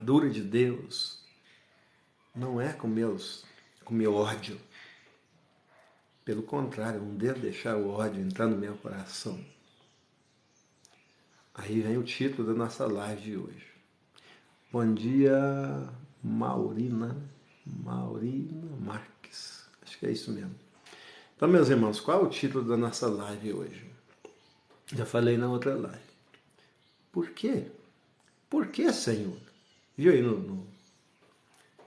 dura de Deus não é com meu ódio. Pelo contrário, eu não devo deixar o ódio entrar no meu coração. Aí vem o título da nossa live de hoje. Bom dia, Maurina Marques. Acho que é isso mesmo. Então, meus irmãos, qual é o título da nossa live hoje? Já falei na outra live. Por quê? Por que, Senhor? Viu aí,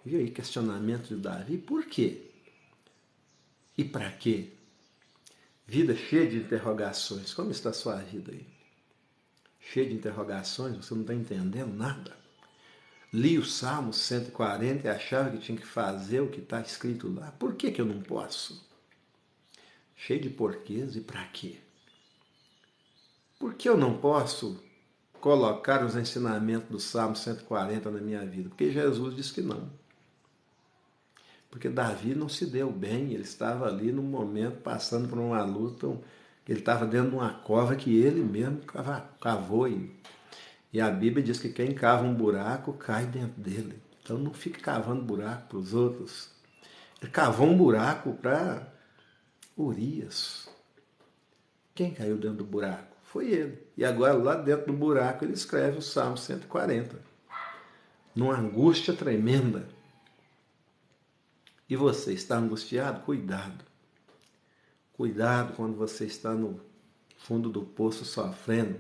viu aí questionamento de Davi? Por quê? E para quê? Vida cheia de interrogações. Como está a sua vida aí? Cheia de interrogações, você não está entendendo nada. Li o Salmo 140 e achava que tinha que fazer o que está escrito lá. Por que eu não posso? Cheio de porquês e para quê? Por que eu não posso colocar os ensinamentos do Salmo 140 na minha vida? Porque Jesus disse que não. Porque Davi não se deu bem, ele estava ali num momento passando por uma luta, ele estava dentro de uma cova que ele mesmo cavou. E a Bíblia diz que quem cava um buraco cai dentro dele. Então não fique cavando buraco para os outros. Ele cavou um buraco para Urias. Quem caiu dentro do buraco? Foi ele. E agora lá dentro do buraco ele escreve o Salmo 140. Numa angústia tremenda. E você está angustiado? Cuidado. Cuidado quando você está no fundo do poço sofrendo,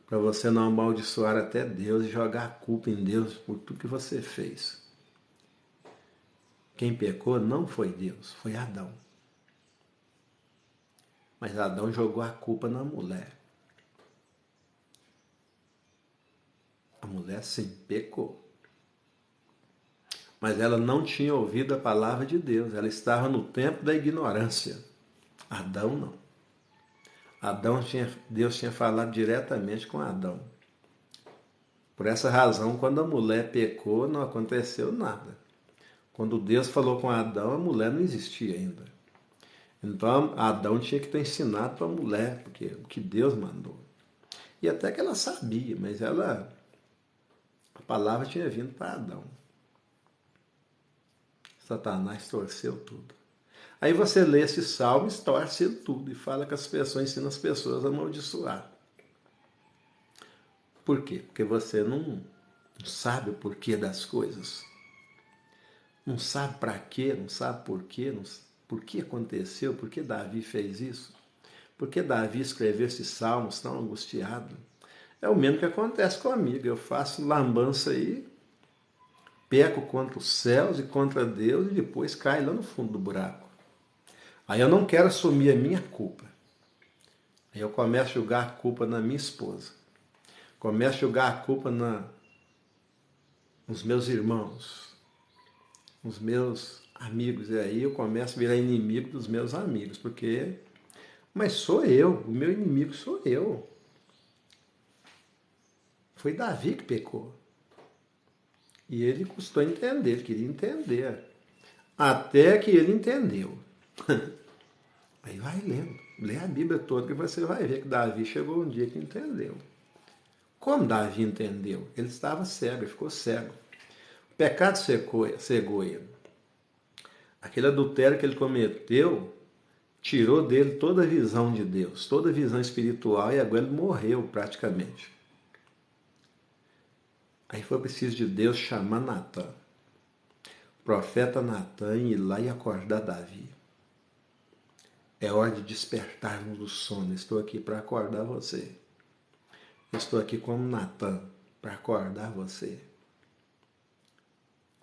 para você não amaldiçoar até Deus e jogar a culpa em Deus por tudo que você fez. Quem pecou não foi Deus, foi Adão. Mas Adão jogou a culpa na mulher. A mulher sim, pecou. Mas ela não tinha ouvido a palavra de Deus, ela estava no tempo da ignorância. Adão não. Deus tinha falado diretamente com Adão. Por essa razão, quando a mulher pecou, não aconteceu nada. Quando Deus falou com Adão, a mulher não existia ainda. Então, Adão tinha que ter ensinado para a mulher, porque o que Deus mandou. E até que ela sabia, mas a palavra tinha vindo para Adão. Satanás torceu tudo. Aí você lê esse salmo, torce tudo e fala que as pessoas ensinam as pessoas a amaldiçoar. Por quê? Porque você não sabe o porquê das coisas. Não sabe para quê, não sabe por quê, por que aconteceu, por que Davi fez isso, por que Davi escreveu esses salmos tão angustiado. É o mesmo que acontece comigo. Eu faço lambança aí, peco contra os céus e contra Deus e depois caio lá no fundo do buraco. Aí eu não quero assumir a minha culpa. Aí eu começo a jogar a culpa na minha esposa. Começo a jogar a culpa nos meus irmãos, nos meus amigos. E aí eu começo a virar inimigo dos meus amigos. Mas sou eu, o meu inimigo sou eu. Foi Davi que pecou. E ele custou entender, ele queria entender. Até que ele entendeu. Aí vai lendo. Lê a Bíblia toda que você vai ver que Davi chegou um dia que entendeu. Como Davi entendeu? Ele estava cego, ele ficou cego. O pecado cegou ele. Aquele adultério que ele cometeu tirou dele toda a visão de Deus, toda a visão espiritual, e agora ele morreu praticamente. Aí foi preciso de Deus chamar Natan, o profeta Natan, ir lá e acordar Davi. É hora de despertarmos do sono. Estou aqui para acordar você. Estou aqui como Natan para acordar você.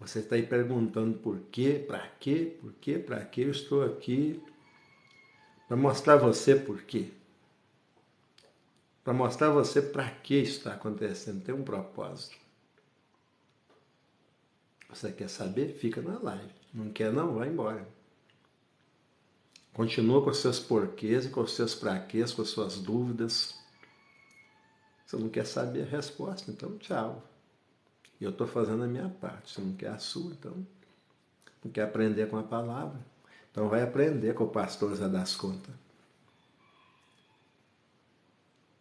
Você está aí perguntando por quê, para quê, por quê, para quê. Eu estou aqui para mostrar a você por quê. Para mostrar a você para que está acontecendo. Tem um propósito. Você quer saber? Fica na live. Não quer não? Vai embora. Continua com os seus porquês e com os seus praquês, com as suas dúvidas. Você não quer saber a resposta, então tchau. E eu estou fazendo a minha parte. Você não quer a sua, então não quer aprender com a palavra. Então vai aprender com o pastor Zé das Contas.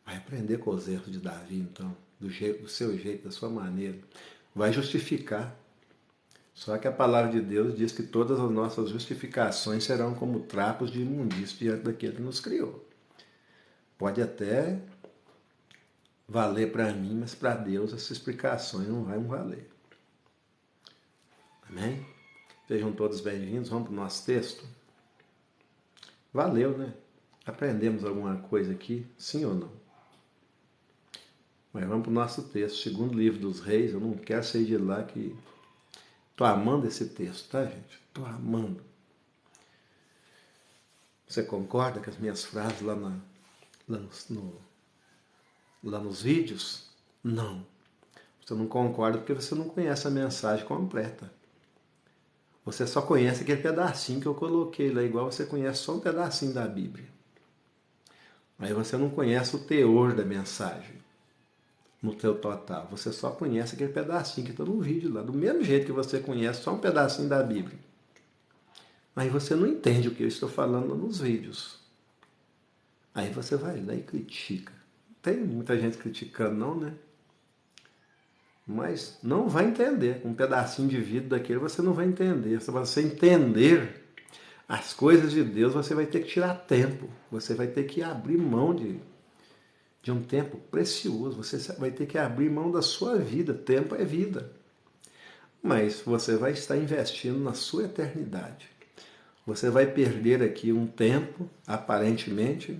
Vai aprender com os erros de Davi, então. Do seu jeito, da sua maneira. vai justificar. Só que a palavra de Deus diz que todas as nossas justificações serão como trapos de imundícia diante daquele que nos criou. Pode até valer para mim, mas para Deus essas explicações não vão valer. Amém? Sejam todos bem-vindos. Vamos para o nosso texto? Valeu, né? Aprendemos alguma coisa aqui, sim ou não? Mas vamos para o nosso texto, segundo livro dos Reis. Eu não quero sair de lá que estou amando esse texto, tá, gente? Estou amando. Você concorda com as minhas frases lá nos vídeos? Não. Você não concorda porque você não conhece a mensagem completa. Você só conhece aquele pedacinho que eu coloquei lá, igual você conhece só um pedacinho da Bíblia. Aí você não conhece o teor da mensagem no teu total. Você só conhece aquele pedacinho que está no vídeo lá. Do mesmo jeito que você conhece só um pedacinho da Bíblia. Aí você não entende o que eu estou falando nos vídeos. Aí você vai lá e critica. Tem muita gente criticando, não, né? Mas não vai entender. Um pedacinho de vidro daquele você não vai entender. Se você entender as coisas de Deus, você vai ter que tirar tempo. Você vai ter que abrir mão de um tempo precioso. Você vai ter que abrir mão da sua vida. Tempo é vida. Mas você vai estar investindo na sua eternidade. Você vai perder aqui um tempo, aparentemente,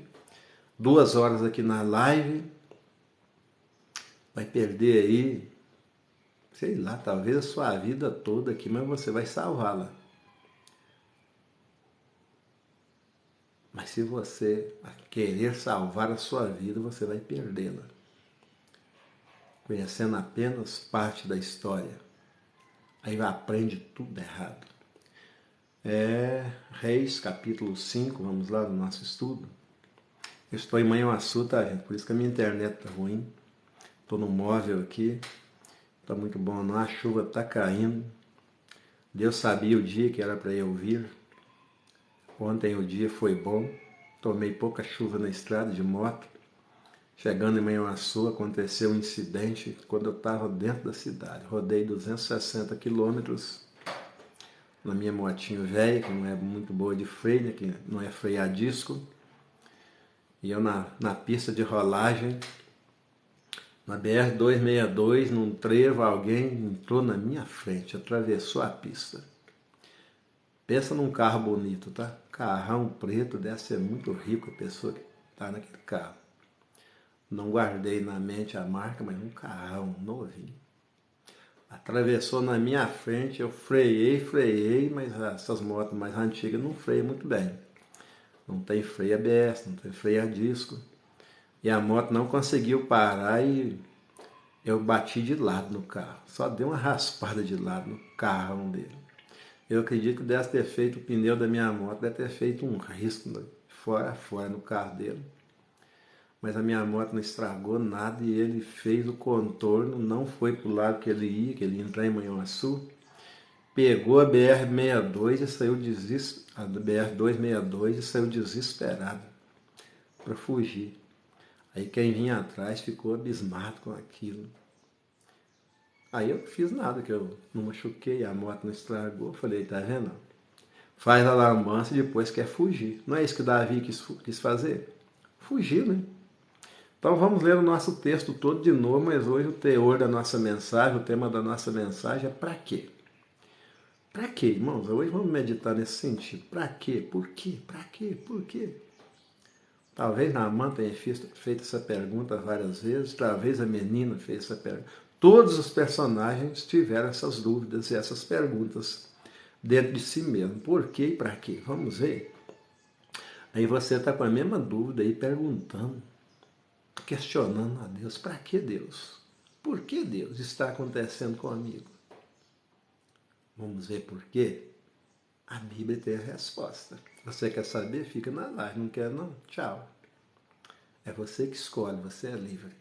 2 horas aqui na live, vai perder aí, sei lá, talvez a sua vida toda aqui, mas você vai salvá-la. Mas se você querer salvar a sua vida, você vai perdê-la. Conhecendo apenas parte da história. Aí aprende tudo errado. Reis, capítulo 5, vamos lá no nosso estudo. Eu estou em Manhuaçu, tá, gente? Por isso que a minha internet tá ruim. Estou no móvel aqui. Tá muito bom não, a chuva tá caindo. Deus sabia o dia que era para eu vir. Ontem o dia foi bom. Tomei pouca chuva na estrada de moto. Chegando em Manhuaçu, aconteceu um incidente quando eu estava dentro da cidade. Rodei 260 quilômetros na minha motinho velha, que não é muito boa de freio, né, que não é freio a disco. E eu na pista de rolagem, na BR-262, num trevo, alguém entrou na minha frente, atravessou a pista. Pensa num carro bonito, tá? Carrão preto, deve ser muito rico a pessoa que está naquele carro. Não guardei na mente a marca, mas um carrão novinho. Atravessou na minha frente, eu freiei, mas essas motos mais antigas não freiam muito bem. Não tem freio ABS, não tem freio a disco. E a moto não conseguiu parar e eu bati de lado no carro. Só dei uma raspada de lado no carrão dele. Eu acredito que deve ter feito o pneu da minha moto, deve ter feito um risco fora a fora no carro dele. Mas a minha moto não estragou nada e ele fez o contorno, não foi para o lado que ele ia entrar em Manhuaçu. Pegou a BR-62 e saiu desesperado para fugir. Aí quem vinha atrás ficou abismado com aquilo. Aí eu não fiz nada, que eu não machuquei, a moto não estragou. Falei, tá vendo? Faz a lambança e depois quer fugir. Não é isso que Davi quis fazer? Fugir, né? Então vamos ler o nosso texto todo de novo, mas hoje o teor da nossa mensagem, o tema da nossa mensagem é para quê? Para quê, irmãos? Hoje vamos meditar nesse sentido. Para quê? Por quê? Para quê? Por quê? Talvez Naamã tenha feito essa pergunta várias vezes, talvez a menina fez essa pergunta. Todos os personagens tiveram essas dúvidas e essas perguntas dentro de si mesmo. Por quê e para quê? Vamos ver? Aí você está com a mesma dúvida aí, perguntando, questionando a Deus. Para que Deus? Por que Deus está acontecendo comigo? Vamos ver por quê? A Bíblia tem a resposta. Você quer saber? Fica na live. Não quer não? Tchau. É você que escolhe, você é livre.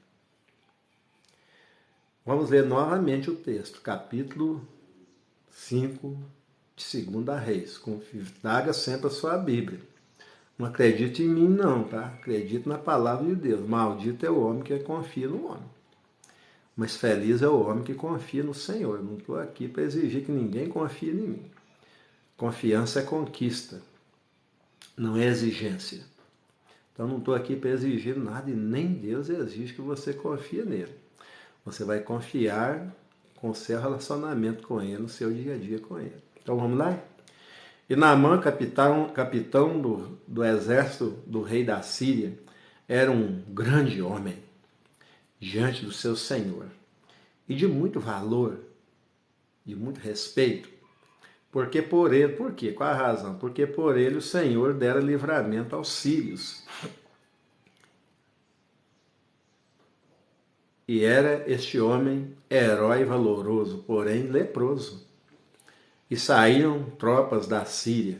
Vamos ler novamente o texto, capítulo 5 de 2 Reis. Traga sempre a sua Bíblia. Não acredite em mim não, tá? Acredite na palavra de Deus. Maldito é o homem que confia no homem. Mas feliz é o homem que confia no Senhor. Eu não estou aqui para exigir que ninguém confie em mim. Confiança é conquista, não é exigência. Então não estou aqui para exigir nada e nem Deus exige que você confie nele. Você vai confiar com o seu relacionamento com ele, no seu dia a dia com ele. Então vamos lá? E Naamã, capitão do exército do rei da Síria, era um grande homem diante do seu senhor e de muito valor, de muito respeito, porque por ele, por quê? Qual a razão? Porque por ele o Senhor dera livramento aos sírios. E era este homem herói valoroso, porém leproso. E saíram tropas da Síria,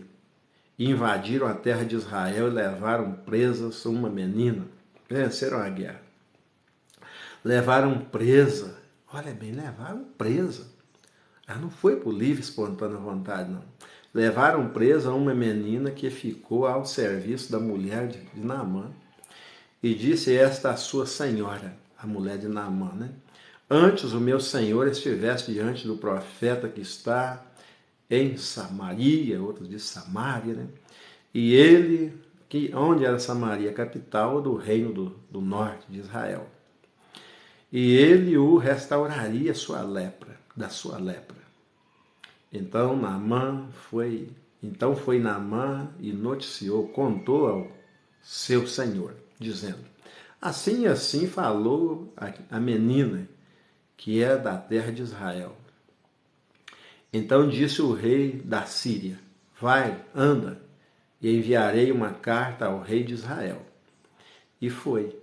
e invadiram a terra de Israel e levaram presas uma menina. Venceram a guerra. Levaram presa, olha bem, levaram presa. Ela não foi por livre, espontânea vontade, não. Levaram presa uma menina que ficou ao serviço da mulher de Naamã. E disse esta a sua senhora, a mulher de Naamã, né? Antes o meu senhor estivesse diante do profeta que está em Samaria, outros dizem Samaria, né? E ele, onde era Samaria, capital do reino do norte de Israel. E ele o restauraria da sua lepra. Então foi Naamã e noticiou, contou ao seu senhor, dizendo: assim e assim falou a menina, que é da terra de Israel. Então disse o rei da Síria: vai, anda, e enviarei uma carta ao rei de Israel. E foi,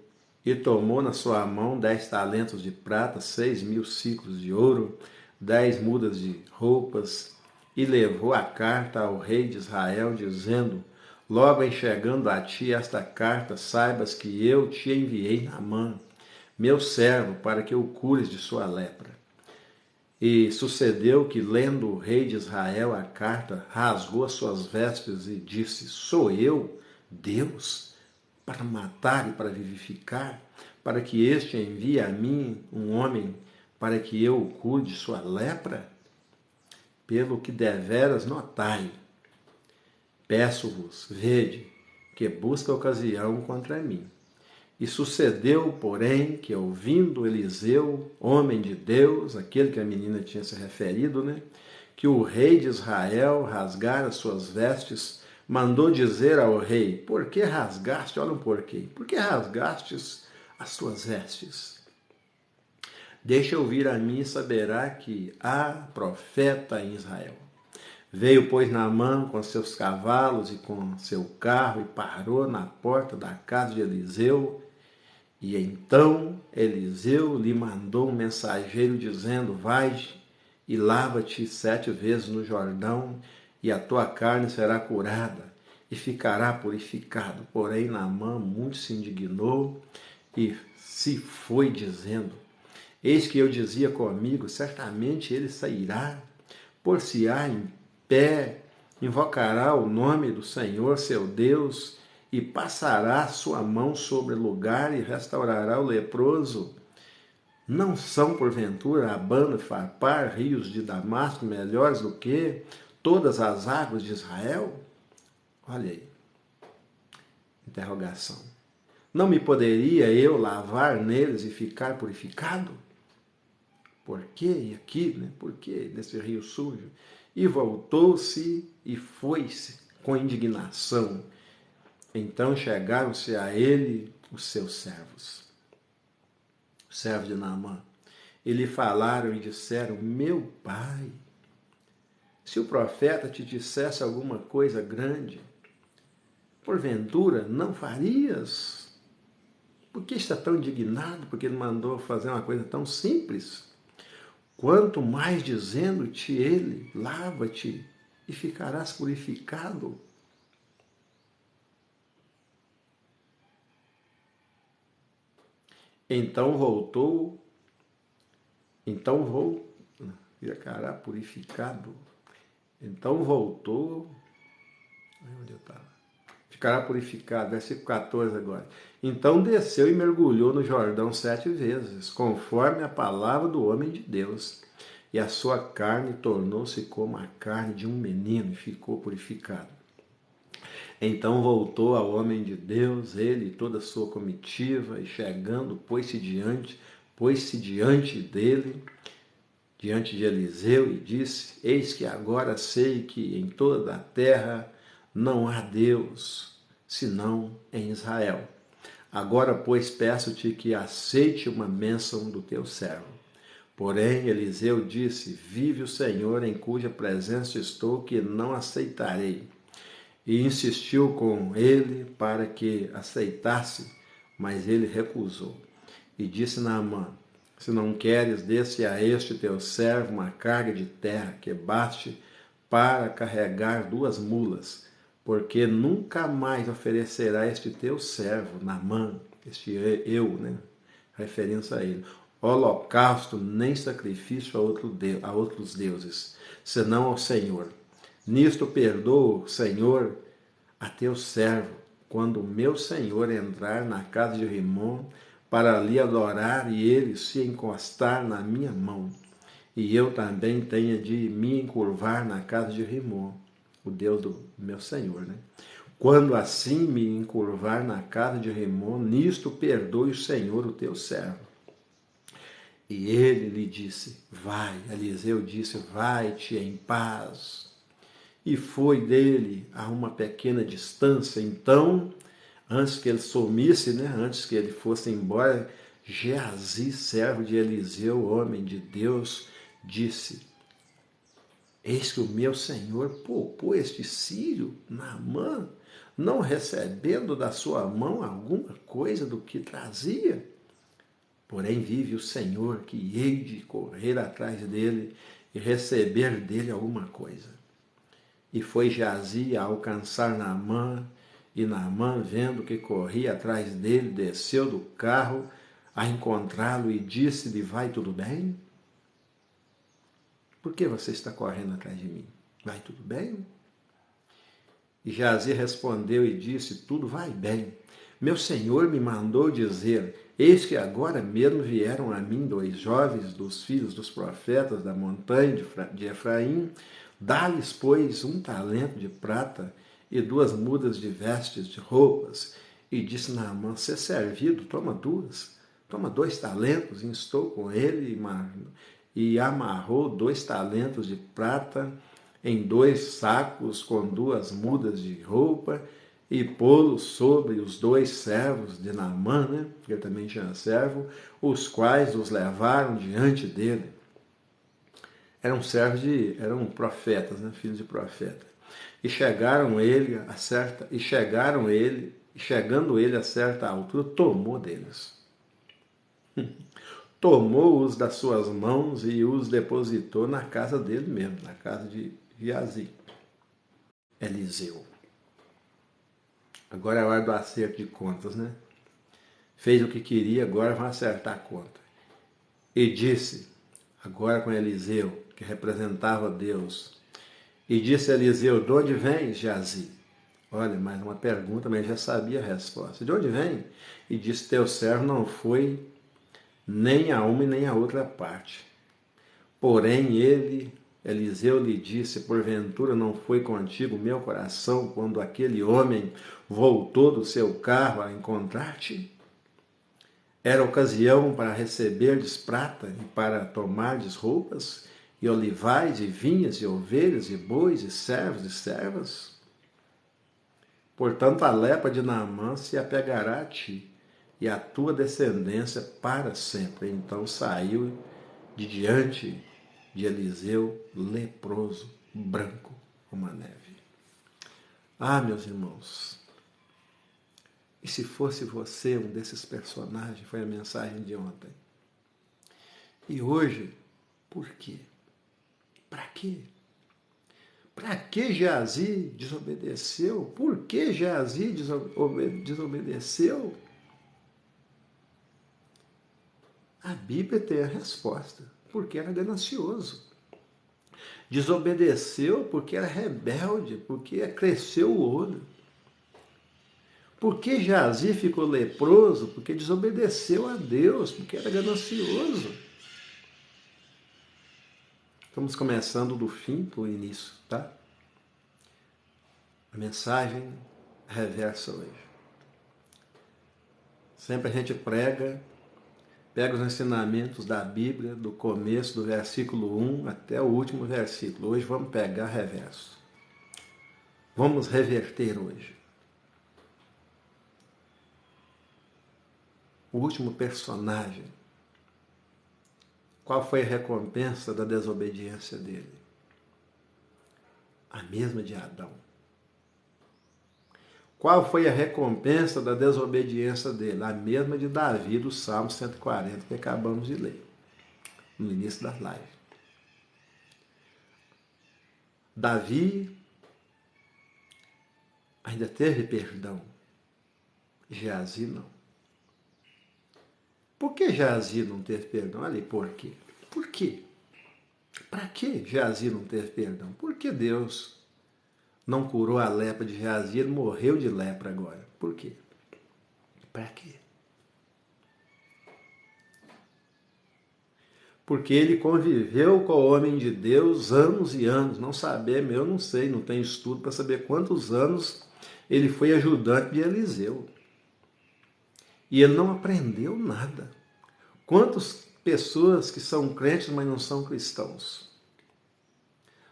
e tomou na sua mão 10 talentos de prata, 6.000 siclos de ouro, 10 mudas de roupas, e levou a carta ao rei de Israel, dizendo: logo enxergando a ti esta carta, saibas que eu te enviei Naamã, meu servo, para que o cures de sua lepra. E sucedeu que, lendo o rei de Israel a carta, rasgou as suas vestes e disse: sou eu, Deus, para matar e para vivificar, para que este envie a mim um homem, para que eu o cure de sua lepra? Pelo que deveras notai, peço-vos, vede, que busca ocasião contra mim. E sucedeu, porém, que ouvindo Eliseu, homem de Deus, aquele que a menina tinha se referido, né, que o rei de Israel rasgara suas vestes, mandou dizer ao rei: por que rasgaste? Olha um porquê. Por que rasgastes as suas vestes? Deixa eu vir a mim e saberá que há profeta em Israel. Veio, pois, Naamã com seus cavalos e com seu carro e parou na porta da casa de Eliseu. E então Eliseu lhe mandou um mensageiro dizendo: vai e lava-te 7 vezes no Jordão, e a tua carne será curada e ficará purificado. Porém Naamã muito se indignou e se foi dizendo: eis que eu dizia comigo, certamente ele sairá, por-se-á em pé, invocará o nome do Senhor seu Deus, e passará sua mão sobre o lugar e restaurará o leproso. Não são, porventura, Abana e Farpar, rios de Damasco, melhores do que todas as águas de Israel? Olha aí, interrogação. Não me poderia eu lavar neles e ficar purificado? Por que aqui, né? Por que nesse rio sujo? E voltou-se e foi-se com indignação. Então chegaram-se a ele os seus servos, os servos de Naamã, e lhe falaram e disseram: meu pai, se o profeta te dissesse alguma coisa grande, porventura não farias? Por que está tão indignado porque ele mandou fazer uma coisa tão simples? Quanto mais dizendo-te ele: lava-te e ficarás purificado. Então ficará purificado. Então voltou, onde eu estava? ficará purificado. Versículo 14 agora. Então desceu e mergulhou no Jordão 7 vezes, conforme a palavra do homem de Deus. E a sua carne tornou-se como a carne de um menino e ficou purificado. Então voltou ao homem de Deus, ele e toda a sua comitiva, e chegando, pôs-se diante dele, diante de Eliseu, e disse: Eis que agora sei que em toda a terra não há Deus, senão em Israel. Agora, pois, peço-te que aceite uma bênção do teu servo. Porém, Eliseu disse: Vive o Senhor em cuja presença estou, que não aceitarei. E insistiu com ele para que aceitasse, mas ele recusou. E disse Naamã: Se não queres, dê-se a este teu servo uma carga de terra que baste para carregar 2 mulas, porque nunca mais oferecerá este teu servo, Naamã, este eu, referência a ele, holocausto nem sacrifício a outros deuses, senão ao Senhor. Nisto perdoa, Senhor, a teu servo, quando o meu senhor entrar na casa de Rimom para ali adorar e ele se encostar na minha mão, e eu também tenha de me encurvar na casa de Rimom, o Deus do meu senhor, Quando assim me encurvar na casa de Rimom, nisto perdoe o Senhor o teu servo. E ele lhe disse: Vai. Eliseu disse: Vai-te em paz. E foi dele a uma pequena distância. Então, antes que ele sumisse, antes que ele fosse embora, Geazi, servo de Eliseu, homem de Deus, disse: Eis que o meu senhor poupou este sírio, Naamã, não recebendo da sua mão alguma coisa do que trazia. Porém vive o Senhor, que hei de correr atrás dele e receber dele alguma coisa. E foi Geazi a alcançar Naamã, e Naamã, vendo que corria atrás dele, desceu do carro a encontrá-lo e disse-lhe: Vai tudo bem? Por que você está correndo atrás de mim? Vai tudo bem? E Geazi respondeu e disse: Tudo vai bem. Meu senhor me mandou dizer: Eis que agora mesmo vieram a mim 2 jovens dos filhos dos profetas da montanha de Efraim. Dá-lhes, pois, 1 talento de prata e 2 mudas de vestes de roupas. E disse Naamã: Se servido, toma 2. Toma 2 talentos. E instou com ele e amarrou 2 talentos de prata em 2 sacos com 2 mudas de roupa, e pô-lo sobre os 2 servos de Naamã, que ele também tinha servo, os quais os levaram diante dele. Eram profetas, filhos de profeta. E chegando ele a certa altura, tomou deles. Tomou-os das suas mãos e os depositou na casa dele mesmo, na casa de Geazi, Eliseu. Agora é a hora do acerto de contas, Fez o que queria, agora vai acertar a conta. E disse, agora com Eliseu, que representava Deus, e disse a Eliseu: De onde vens, Geazi? Olha, mais uma pergunta, mas já sabia a resposta. De onde vem? E disse: Teu servo não foi nem a uma e nem a outra parte. Porém Eliseu lhe disse: Porventura não foi contigo o meu coração quando aquele homem voltou do seu carro a encontrar-te? Era ocasião para receberdes prata e para tomardes roupas, e olivais, e vinhas, e ovelhas, e bois, e servos e servas? Portanto, a lepra de Naamã se apegará a ti, e a tua descendência para sempre. Então saiu de diante de Eliseu, leproso, branco como a neve. Ah, meus irmãos, e se fosse você um desses personagens? Foi a mensagem de ontem. E hoje, por quê? Para quê? Para que Geazi desobedeceu? Por que Geazi desobedeceu? A Bíblia tem a resposta. Porque era ganancioso. Desobedeceu porque era rebelde, porque cresceu o olho. Por que Geazi ficou leproso? Porque desobedeceu a Deus, porque era ganancioso. Estamos começando do fim para o início, tá? A mensagem reversa hoje. Sempre a gente pega os ensinamentos da Bíblia, do começo do versículo 1 até o último versículo. Hoje vamos pegar reverso. Vamos reverter hoje. O último personagem. Qual foi a recompensa da desobediência dele? A mesma de Adão. Qual foi a recompensa da desobediência dele? A mesma de Davi, do Salmo 140, que acabamos de ler, no início da live. Davi ainda teve perdão. Geazi não. Por que Geazi não teve perdão? Olha aí, por quê? Por quê? Para que Geazi não teve perdão? Por que Deus não curou a lepra de Geazi? Ele morreu de lepra agora. Por quê? Para quê? Porque ele conviveu com o homem de Deus anos e anos. Não saber, eu não sei, não tenho estudo para saber quantos anos ele foi ajudante de Eliseu. E ele não aprendeu nada. Quantas pessoas que são crentes, mas não são cristãos?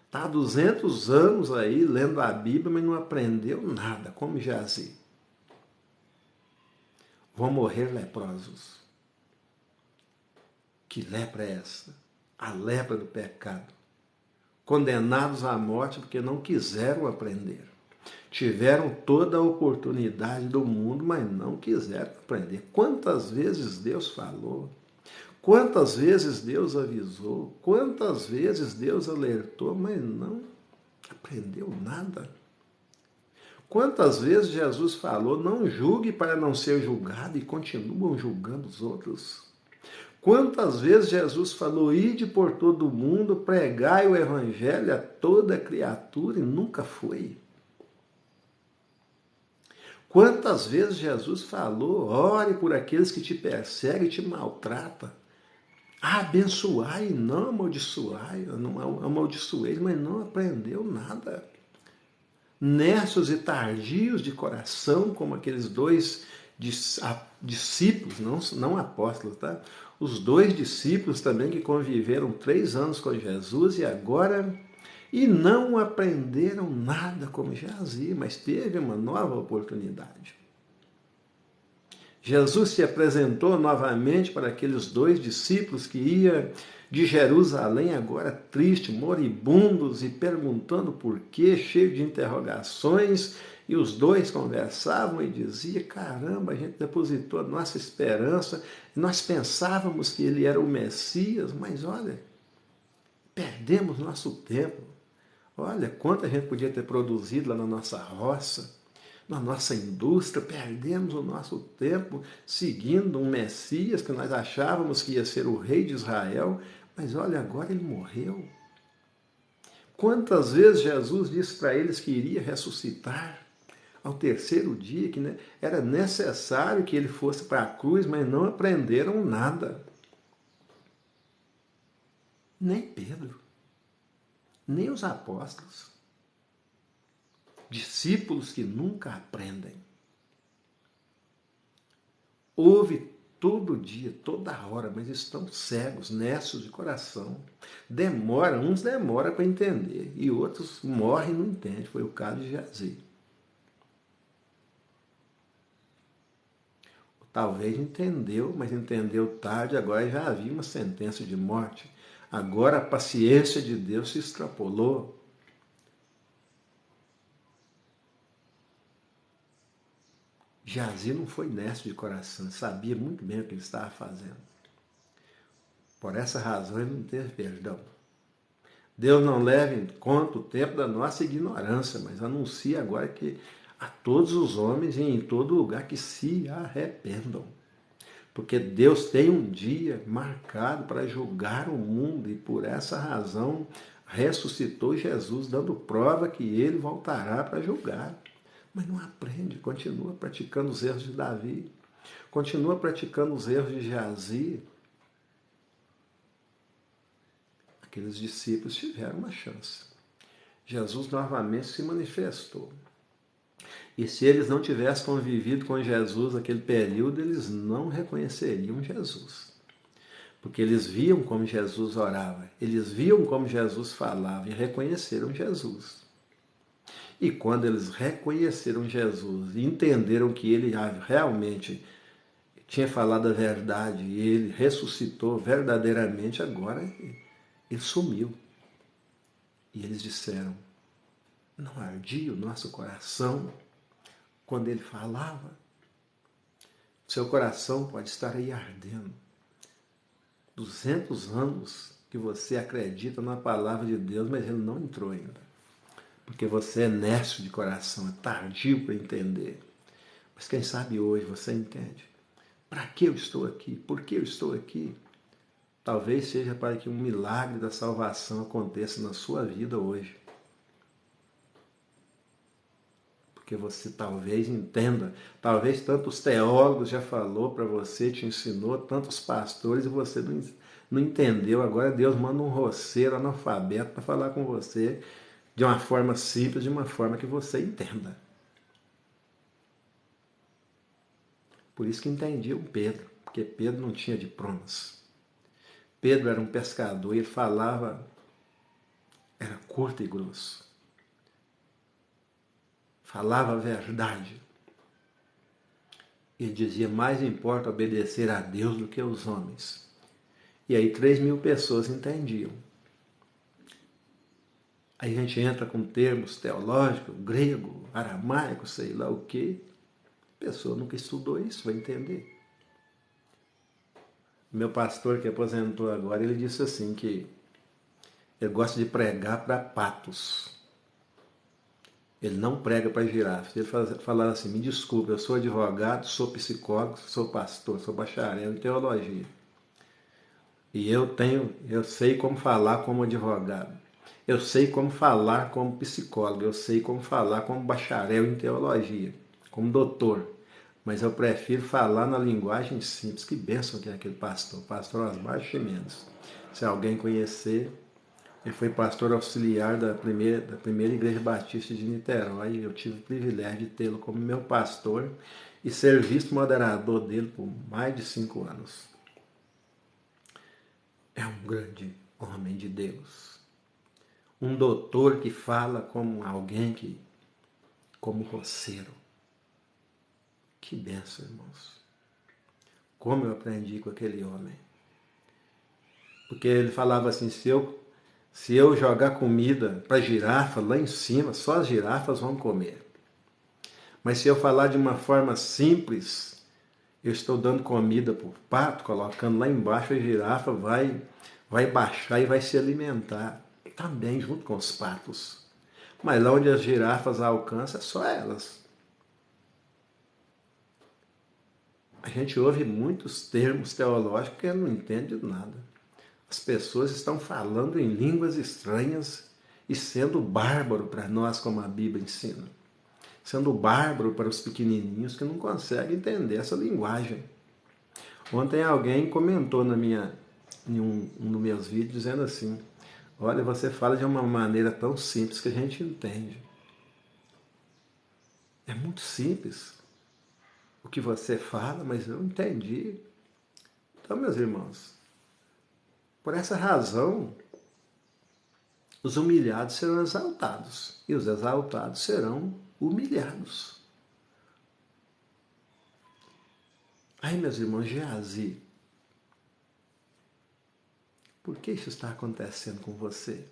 Está há 200 anos aí lendo a Bíblia, mas não aprendeu nada, como Geazi. Vão morrer leprosos. Que lepra é essa? A lepra do pecado. Condenados à morte porque não quiseram aprender. Tiveram toda a oportunidade do mundo, mas não quiseram aprender. Quantas vezes Deus falou? Quantas vezes Deus avisou? Quantas vezes Deus alertou, mas não aprendeu nada? Quantas vezes Jesus falou, não julgue para não ser julgado, e continuam julgando os outros? Quantas vezes Jesus falou, ide por todo o mundo, pregai o evangelho a toda criatura, e nunca foi? Quantas vezes Jesus falou, ore por aqueles que te perseguem e te maltratam? Abençoai e não amaldiçoai, não amaldiçoei, mas não aprendeu nada. Necios e tardios de coração, como aqueles dois discípulos, não apóstolos, tá? Os dois discípulos também que conviveram 3 anos com Jesus e não aprenderam nada como Geazi, mas teve uma nova oportunidade. Jesus se apresentou novamente para aqueles 2 discípulos que iam de Jerusalém agora triste, moribundos e perguntando por quê, cheio de interrogações, e os 2 conversavam e diziam, caramba, a gente depositou a nossa esperança, nós pensávamos que ele era o Messias, mas olha, perdemos nosso tempo. Olha, quanto a gente podia ter produzido lá na nossa roça, na nossa indústria, perdemos o nosso tempo seguindo um Messias que nós achávamos que ia ser o rei de Israel, mas olha, agora ele morreu. Quantas vezes Jesus disse para eles que iria ressuscitar ao 3º dia, que era necessário que ele fosse para a cruz, mas não aprenderam nada. Nem Pedro, nem os apóstolos. Discípulos que nunca aprendem. Ouve todo dia, toda hora, mas estão cegos, necios de coração. Uns demoram para entender, e outros morrem e não entendem. Foi o caso de Geazi. Talvez entendeu, mas entendeu tarde, agora já havia uma sentença de morte. Agora a paciência de Deus se extrapolou. Geazi não foi nécio de coração, sabia muito bem o que ele estava fazendo. Por essa razão ele não teve perdão. Deus não leva em conta o tempo da nossa ignorância, mas anuncia agora que a todos os homens e em todo lugar que se arrependam. Porque Deus tem um dia marcado para julgar o mundo e por essa razão ressuscitou Jesus, dando prova que ele voltará para julgar. mas não aprende, continua praticando os erros de Davi, continua praticando os erros de Geazi. Aqueles discípulos tiveram uma chance. Jesus novamente se manifestou. E se eles não tivessem convivido com Jesus naquele período, eles não reconheceriam Jesus. Porque eles viam como Jesus orava, eles viam como Jesus falava e reconheceram Jesus. E quando eles reconheceram Jesus e entenderam que ele realmente tinha falado a verdade e ele ressuscitou verdadeiramente, agora ele sumiu. E eles disseram, não ardia o nosso coração quando ele falava? Seu coração pode estar aí ardendo. 200 anos que você acredita na palavra de Deus, mas ele não entrou ainda. Porque você é nécio de coração, é tardio para entender. Mas quem sabe hoje você entende. Para que eu estou aqui? Por que eu estou aqui? Talvez seja para que um milagre da salvação aconteça na sua vida hoje. Porque você talvez entenda, talvez tantos teólogos já falou para você, te ensinou, tantos pastores, e você não entendeu. Agora Deus manda um roceiro analfabeto para falar com você de uma forma simples, de uma forma que você entenda. Por isso que entendiam Pedro, porque Pedro não tinha diplomas. Pedro era um pescador e ele falava, era curto e grosso. Falava a verdade. Ele dizia, mais importa obedecer a Deus do que aos homens. E aí 3.000 pessoas entendiam. Aí a gente entra com termos teológicos, grego, aramaico, sei lá o quê. A pessoa nunca estudou isso, vai entender. Meu pastor que aposentou agora, ele disse assim que ele gosta de pregar para patos. Ele não prega para girafas. Ele falava assim, me desculpe, eu sou advogado, sou psicólogo, sou pastor, sou bacharel em teologia. E eu sei como falar como advogado. Eu sei como falar como psicólogo. Eu sei como falar como bacharel em teologia, como doutor. Mas eu prefiro falar na linguagem simples. Que bênção que é aquele pastor, pastor Osmar Ximenes. Se alguém conhecer, ele foi pastor auxiliar da primeira Igreja Batista de Niterói. Eu tive o privilégio de tê-lo como meu pastor e ser vice-moderador dele por mais de 5 anos. É um grande homem de Deus. Um doutor que fala como alguém como roceiro. Que bênção, irmãos. Como eu aprendi com aquele homem. Porque ele falava assim, se eu jogar comida para girafa lá em cima, só as girafas vão comer. Mas se eu falar de uma forma simples, eu estou dando comida para o pato, colocando lá embaixo, a girafa vai baixar e vai se alimentar. Também junto com os patos. Mas lá onde as girafas alcançam, é só elas. A gente ouve muitos termos teológicos que não entende nada. As pessoas estão falando em línguas estranhas e sendo bárbaro para nós, como a Bíblia ensina. Sendo bárbaro para os pequenininhos que não conseguem entender essa linguagem. Ontem alguém comentou em um dos meus vídeos dizendo assim, olha, você fala de uma maneira tão simples que a gente entende. É muito simples o que você fala, mas eu entendi. Então, meus irmãos, por essa razão, os humilhados serão exaltados e os exaltados serão humilhados. Aí, meus irmãos, Geazi, por que isso está acontecendo com você?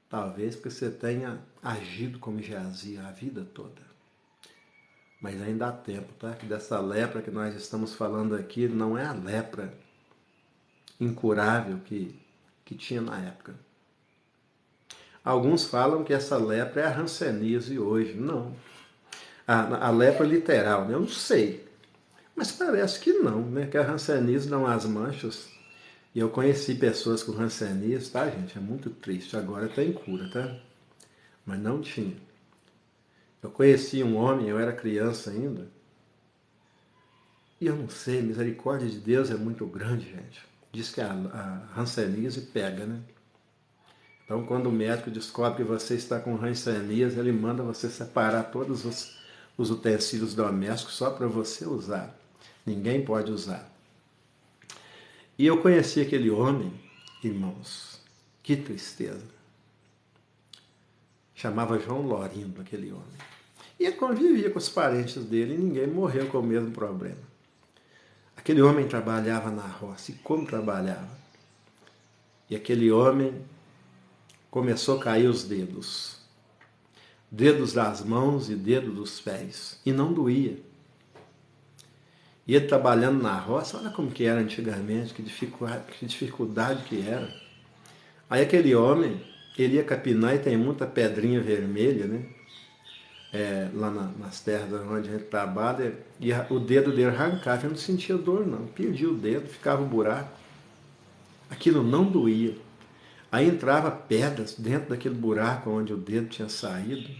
Talvez porque você tenha agido como Geazi a vida toda. Mas ainda há tempo, tá? Que dessa lepra que nós estamos falando aqui não é a lepra incurável que tinha na época. Alguns falam que essa lepra é a hanseníase hoje. Não. A lepra literal, né? Eu não sei. Mas parece que não, né? Que a hanseníase dão as manchas. E eu conheci pessoas com hanseníase, tá, gente? É muito triste. Agora tem cura, tá? Mas não tinha. Eu conheci um homem, eu era criança ainda, e eu não sei, a misericórdia de Deus é muito grande, gente. Diz que a hanseníase pega, né? Então, quando o médico descobre que você está com hanseníase, ele manda você separar todos os utensílios domésticos só para você usar. Ninguém pode usar. E eu conheci aquele homem, irmãos, que tristeza. Chamava João Lorindo, aquele homem. E eu convivia com os parentes dele e ninguém morreu com o mesmo problema. Aquele homem trabalhava na roça, e como trabalhava? E aquele homem começou a cair os dedos. Dedos das mãos e dedos dos pés. E não doía. E ele trabalhando na roça, olha como que era antigamente, que dificuldade que era. Aí aquele homem, ele ia capinar e tem muita pedrinha vermelha, né? Lá nas terras onde a gente trabalha, e o dedo dele arrancava, eu não sentia dor não, perdia o dedo, ficava um buraco. Aquilo não doía. Aí entrava pedras dentro daquele buraco onde o dedo tinha saído.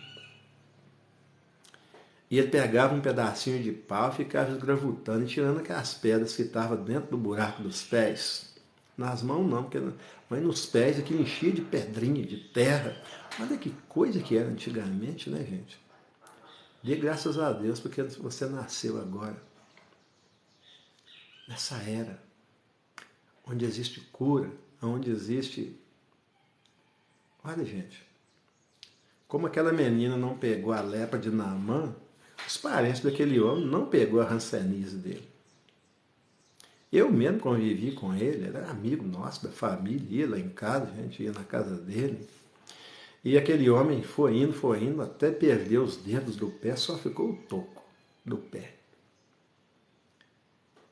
E ele pegava um pedacinho de pau e ficava esgravutando e tirando aquelas pedras que estavam dentro do buraco dos pés. Nas mãos não, mas nos pés aquilo enchia de pedrinha, de terra. Olha que coisa que era antigamente, né, gente? Dê graças a Deus porque você nasceu agora. Nessa era, onde existe cura, onde existe... Olha, gente, como aquela menina não pegou a lepra de Naamã, os parentes daquele homem não pegou a hanseníase dele. Eu mesmo convivi com ele, era amigo nosso, da família, ia lá em casa, a gente ia na casa dele. E aquele homem foi indo, até perder os dedos do pé, só ficou o toco do pé.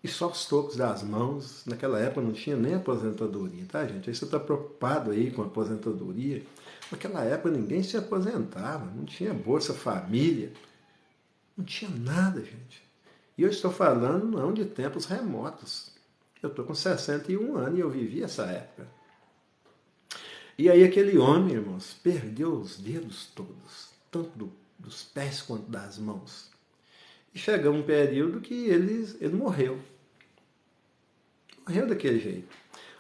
E só os tocos das mãos, naquela época não tinha nem aposentadoria, tá, gente? Aí você está preocupado aí com aposentadoria. Naquela época ninguém se aposentava, não tinha Bolsa Família, não tinha nada, gente. E eu estou falando não de tempos remotos. Eu estou com 61 anos e eu vivi essa época. E aí aquele homem, irmãos, perdeu os dedos todos, tanto dos pés quanto das mãos. E chegou um período que ele morreu. Morreu daquele jeito.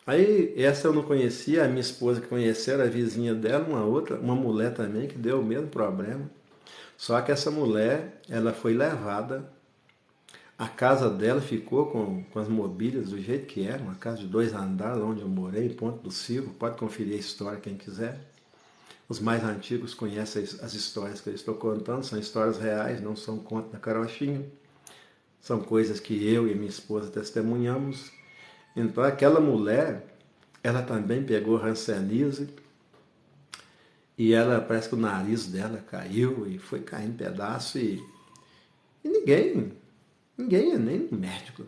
Aí essa eu não conhecia, a minha esposa que conhecia era a vizinha dela, uma mulher também que deu o mesmo problema. Só que essa mulher, ela foi levada, a casa dela ficou com as mobílias do jeito que era, uma casa de 2 andares, onde eu morei, em Ponto do Silva, pode conferir a história quem quiser. Os mais antigos conhecem as histórias que eu estou contando, são histórias reais, não são contos da carochinha. São coisas que eu e minha esposa testemunhamos. Então aquela mulher, ela também pegou hanseníase e ela parece que o nariz dela caiu e foi caindo em pedaço e ninguém ia nem no médico.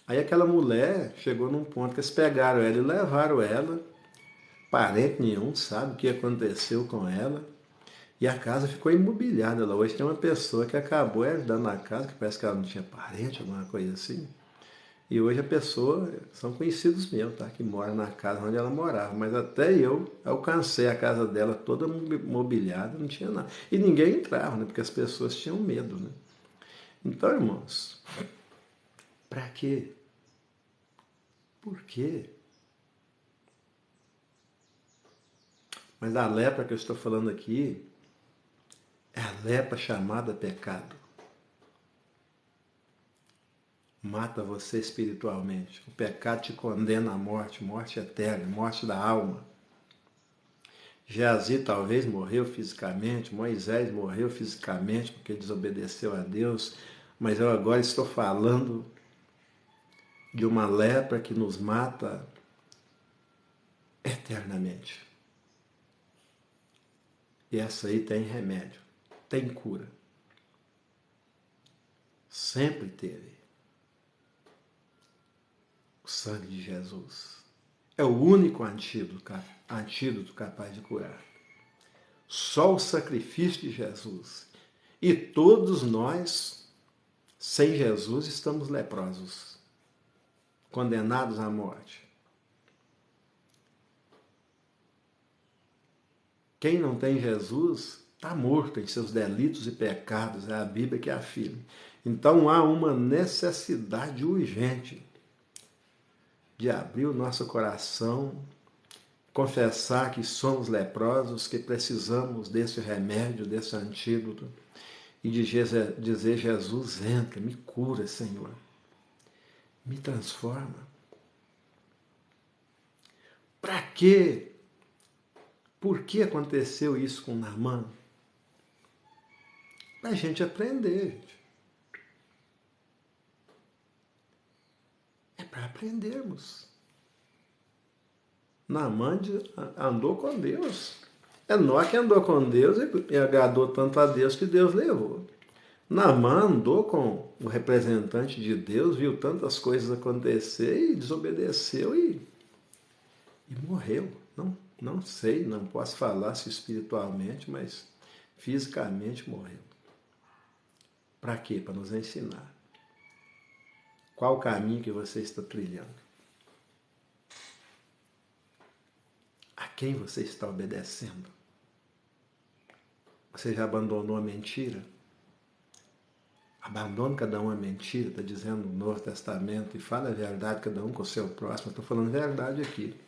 Aí aquela mulher chegou num ponto que eles pegaram ela e levaram ela, parente nenhum sabe o que aconteceu com ela, e a casa ficou imobiliada. Ela hoje tem uma pessoa que acabou ajudando na casa, que parece que ela não tinha parente, alguma coisa assim. E hoje a pessoa, são conhecidos meus, tá? Que moram na casa onde ela morava. Mas até eu alcancei a casa dela toda mobiliada, não tinha nada. E ninguém entrava, né? Porque as pessoas tinham medo, né? Então, irmãos, para quê? Por quê? Mas a lepra que eu estou falando aqui é a lepra chamada pecado. Mata você espiritualmente. O pecado te condena à morte, morte eterna, morte da alma. Geazi talvez morreu fisicamente, Moisés morreu fisicamente porque desobedeceu a Deus, mas eu agora estou falando de uma lepra que nos mata eternamente. E essa aí tem remédio, tem cura. Sempre teve. O sangue de Jesus é o único antídoto capaz de curar. Só o sacrifício de Jesus. E todos nós, sem Jesus, estamos leprosos, condenados à morte. Quem não tem Jesus está morto em seus delitos e pecados, é a Bíblia que afirma. Então há uma necessidade urgente de abrir o nosso coração, confessar que somos leprosos, que precisamos desse remédio, desse antídoto, e de dizer: Jesus, entra, me cura, Senhor, me transforma. Para quê? Por que aconteceu isso com Naamã? Para a gente aprender, gente. É para aprendermos. Naamã andou com Deus. Enoque andou com Deus e agradou tanto a Deus que Deus levou. Naamã andou com o representante de Deus, viu tantas coisas acontecer e desobedeceu e morreu. Não sei, não posso falar se espiritualmente, mas fisicamente morreu. Para quê? Para nos ensinar. Qual o caminho que você está trilhando? A quem você está obedecendo? Você já abandonou a mentira? Abandone cada um a mentira, está dizendo no Novo Testamento, e fale a verdade cada um com o seu próximo. Eu estou falando verdade aqui.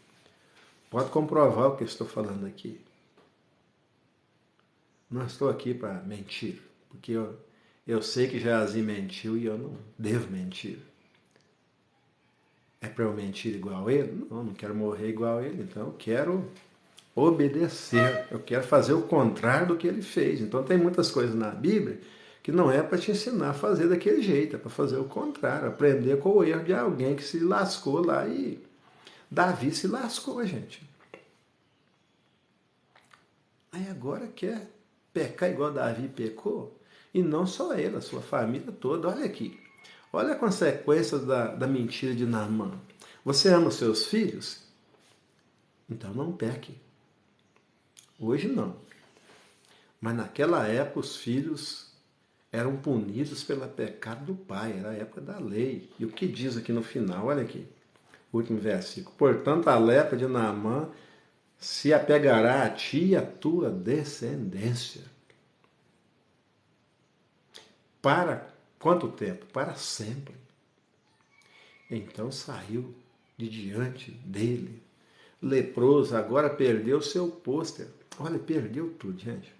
Pode comprovar o que eu estou falando aqui. Não estou aqui para mentir, porque eu sei que Geazi mentiu e eu não devo mentir. É para eu mentir igual a ele? Não quero morrer igual a ele, então eu quero obedecer, eu quero fazer o contrário do que ele fez. Então tem muitas coisas na Bíblia que não é para te ensinar a fazer daquele jeito, é para fazer o contrário, aprender com o erro de alguém que se lascou lá e Davi se lascou, gente. Aí agora quer pecar igual Davi pecou? E não só ele, a sua família toda. Olha aqui. Olha a consequência da mentira de Naamã. Você ama os seus filhos? Então não peque. Hoje não. Mas naquela época os filhos eram punidos pelo pecado do pai. Era a época da lei. E o que diz aqui no final? Olha aqui. Último versículo. Portanto, a lepra de Naamã se apegará a ti e a tua descendência. Para quanto tempo? Para sempre. Então saiu de diante dele, leproso, agora perdeu seu pôster. Olha, perdeu tudo, gente.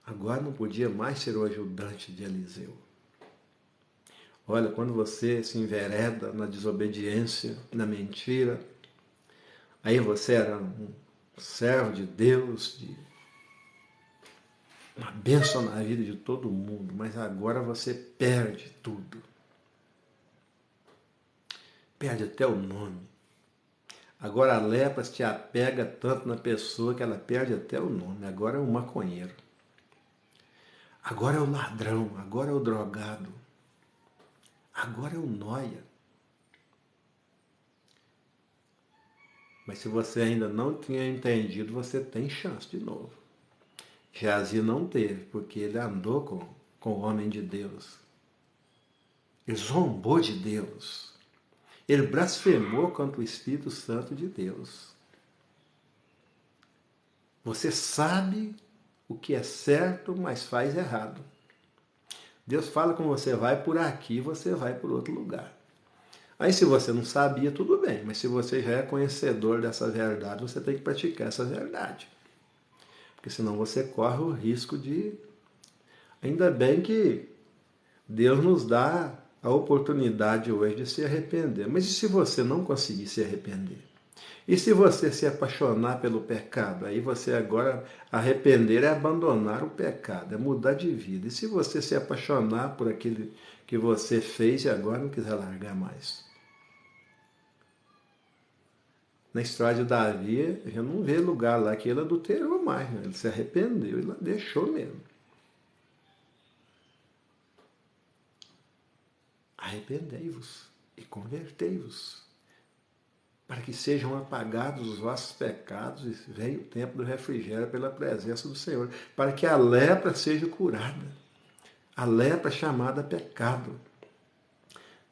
Agora não podia mais ser o ajudante de Eliseu. Olha, quando você se envereda na desobediência, na mentira, aí você era um servo de Deus, de uma bênção na vida de todo mundo, mas agora você perde tudo. Perde até o nome. Agora a lepra te apega tanto na pessoa que ela perde até o nome. Agora é o maconheiro. Agora é o ladrão. Agora é o drogado. Agora é o nóia. Mas se você ainda não tinha entendido, você tem chance de novo. Geazi não teve, porque ele andou com o homem de Deus. Ele zombou de Deus. Ele blasfemou contra o Espírito Santo de Deus. Você sabe o que é certo, mas faz errado. Deus fala com você, vai por aqui, você vai por outro lugar. Aí se você não sabia, tudo bem, mas se você já é conhecedor dessa verdade, você tem que praticar essa verdade. Porque senão você corre o risco de... Ainda bem que Deus nos dá a oportunidade hoje de se arrepender. Mas e se você não conseguir se arrepender? E se você se apaixonar pelo pecado? Aí você agora, arrepender é abandonar o pecado, é mudar de vida. E se você se apaixonar por aquilo que você fez e agora não quiser largar mais? Na história de Davi, a gente não vê lugar lá que ele adulterou mais, né? Ele se arrependeu e deixou mesmo. Arrependei-vos e convertei-vos, para que sejam apagados os vossos pecados e venha o tempo do refrigério pela presença do Senhor, para que a lepra seja curada. A lepra chamada pecado.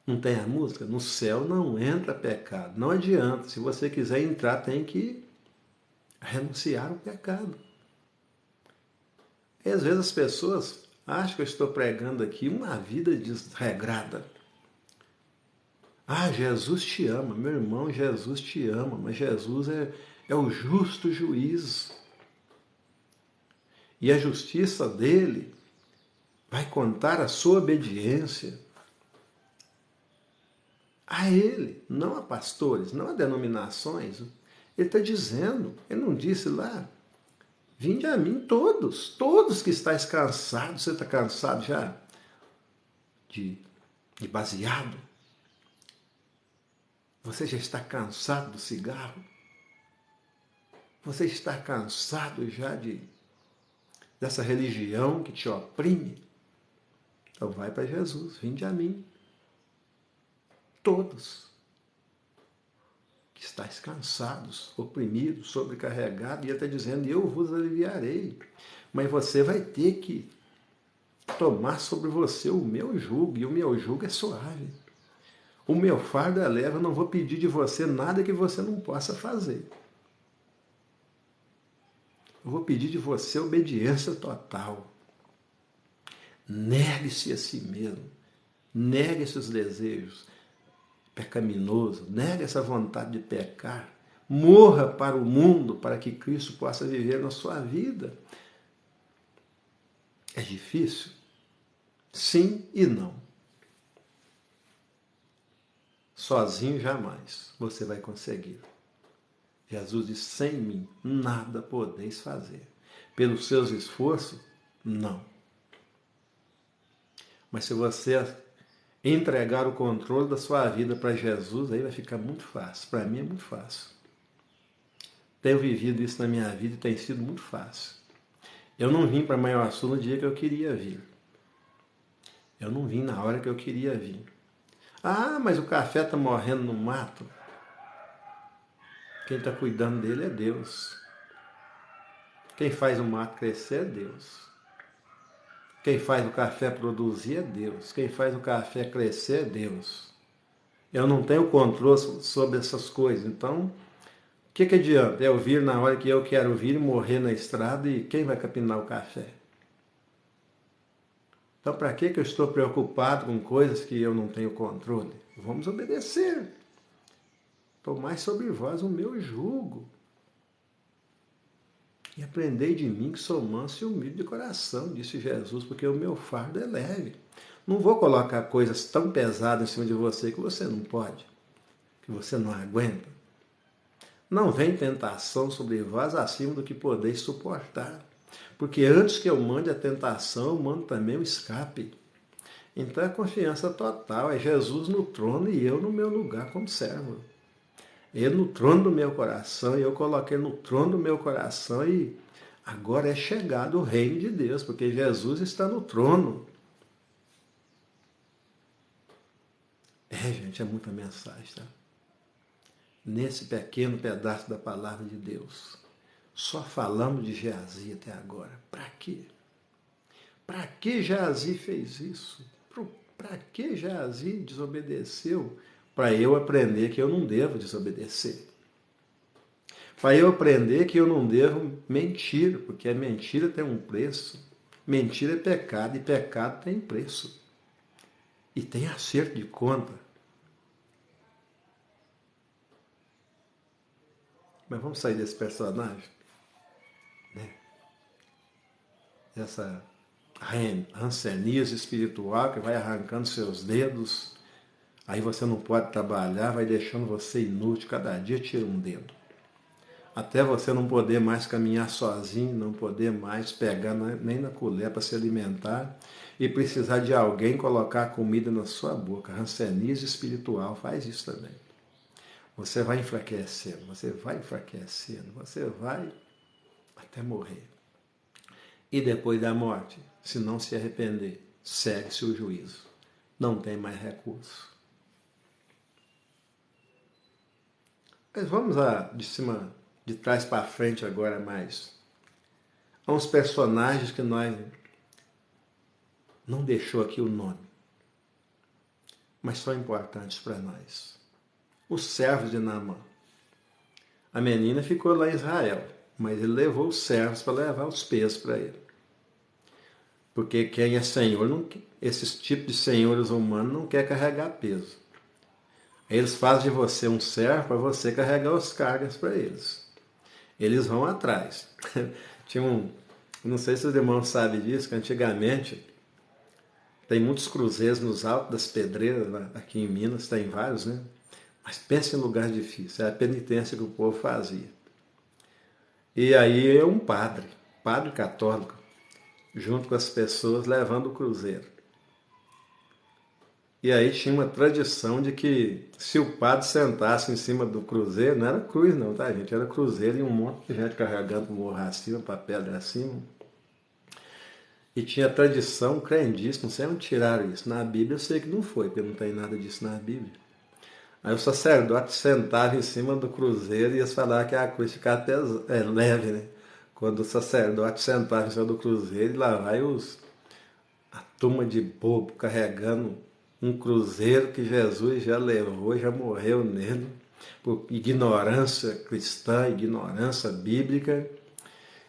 Não tem a música? No céu não entra pecado. Não adianta. Se você quiser entrar, tem que renunciar ao pecado. E às vezes as pessoas acham que eu estou pregando aqui uma vida desregrada. Ah, Jesus te ama, meu irmão, Jesus te ama, mas Jesus é o justo juiz. E a justiça dele vai contar a sua obediência a ele, não a pastores, não a denominações. Ele está dizendo, ele não disse lá, vinde a mim todos que estáis cansados. Você está cansado já de, de baseado? Você já está cansado do cigarro? Você está cansado já dessa religião que te oprime? Então vai para Jesus, vinde a mim. Todos que estáis cansados, oprimidos, sobrecarregados, e ele está dizendo, eu vos aliviarei. Mas você vai ter que tomar sobre você o meu jugo, e o meu jugo é suave. O meu fardo é leve, eu não vou pedir de você nada que você não possa fazer. Eu vou pedir de você obediência total. Negue-se a si mesmo. Negue esses desejos pecaminosos. Negue essa vontade de pecar. Morra para o mundo para que Cristo possa viver na sua vida. É difícil? Sim e não. Sozinho jamais você vai conseguir. Jesus diz, sem mim nada podeis fazer. Pelos seus esforços, não. Mas se você entregar o controle da sua vida para Jesus, aí vai ficar muito fácil. Para mim é muito fácil. Tenho vivido isso na minha vida e tem sido muito fácil. Eu não vim para Manhuaçu no dia que eu queria vir. Eu não vim na hora que eu queria vir. Ah, mas o café está morrendo no mato. Quem está cuidando dele é Deus. Quem faz o mato crescer é Deus. Quem faz o café produzir é Deus. Quem faz o café crescer é Deus. Eu não tenho controle sobre essas coisas. Então, o que adianta? Eu vir na hora que eu quero vir e morrer na estrada e quem vai capinar o café? Então, para que eu estou preocupado com coisas que eu não tenho controle? Vamos obedecer. Tomai sobre vós o meu jugo. E aprendei de mim que sou manso e humilde de coração, disse Jesus, porque o meu fardo é leve. Não vou colocar coisas tão pesadas em cima de você que você não pode, que você não aguenta. Não vem tentação sobre vós acima do que podeis suportar. Porque antes que eu mande a tentação, eu mando também o escape. Então é confiança total, é Jesus no trono e eu no meu lugar como servo. Ele no trono do meu coração, e eu coloquei no trono do meu coração, e agora é chegado o reino de Deus, porque Jesus está no trono. Gente, é muita mensagem, tá? Nesse pequeno pedaço da palavra de Deus. Só falamos de Geazi até agora. Para quê? Para que Geazi fez isso? Para que Geazi desobedeceu? Para eu aprender que eu não devo desobedecer. Para eu aprender que eu não devo mentir, porque a mentira tem um preço. Mentira é pecado e pecado tem preço. E tem acerto de conta. Mas vamos sair desse personagem? Né? Essa ranceníase espiritual que vai arrancando seus dedos. Aí você não pode trabalhar, vai deixando você inútil. Cada dia tira um dedo. Até você não poder mais caminhar sozinho, não poder mais pegar nem na colher para se alimentar e precisar de alguém colocar comida na sua boca. Ranceníase espiritual faz isso também. Você vai enfraquecendo, você vai até morrer. E depois da morte, se não se arrepender, segue-se o juízo. Não tem mais recurso. Mas vamos lá, de trás para frente agora mais. Há uns personagens que nós não deixou aqui o nome, mas são importantes para nós. Os servos de Naamã. A menina ficou lá em Israel, mas ele levou os servos para levar os pesos para ele. Porque quem é senhor, não, esses tipos de senhores humanos não quer carregar peso. Eles fazem de você um servo para você carregar as cargas para eles. Eles vão atrás. Tinha um, não sei se os irmãos sabem disso, que antigamente tem muitos cruzeiros nos altos das pedreiras, aqui em Minas, tem vários, né? Mas pensa em lugar difícil, é a penitência que o povo fazia. E aí um padre católico, junto com as pessoas, levando o cruzeiro. E aí tinha uma tradição de que se o padre sentasse em cima do cruzeiro, não era cruz não, tá gente? Era cruzeiro e um monte de gente carregando o morro acima, para a pedra acima. E tinha tradição crendice, não sei onde tiraram isso. Na Bíblia eu sei que não foi, porque não tem nada disso na Bíblia. Aí o sacerdote sentava em cima do cruzeiro e ia falar que a cruz ficava leve, né? Quando o sacerdote sentava em cima do cruzeiro, e lá vai a turma de bobo carregando um cruzeiro que Jesus já levou, já morreu nele, por ignorância cristã, ignorância bíblica.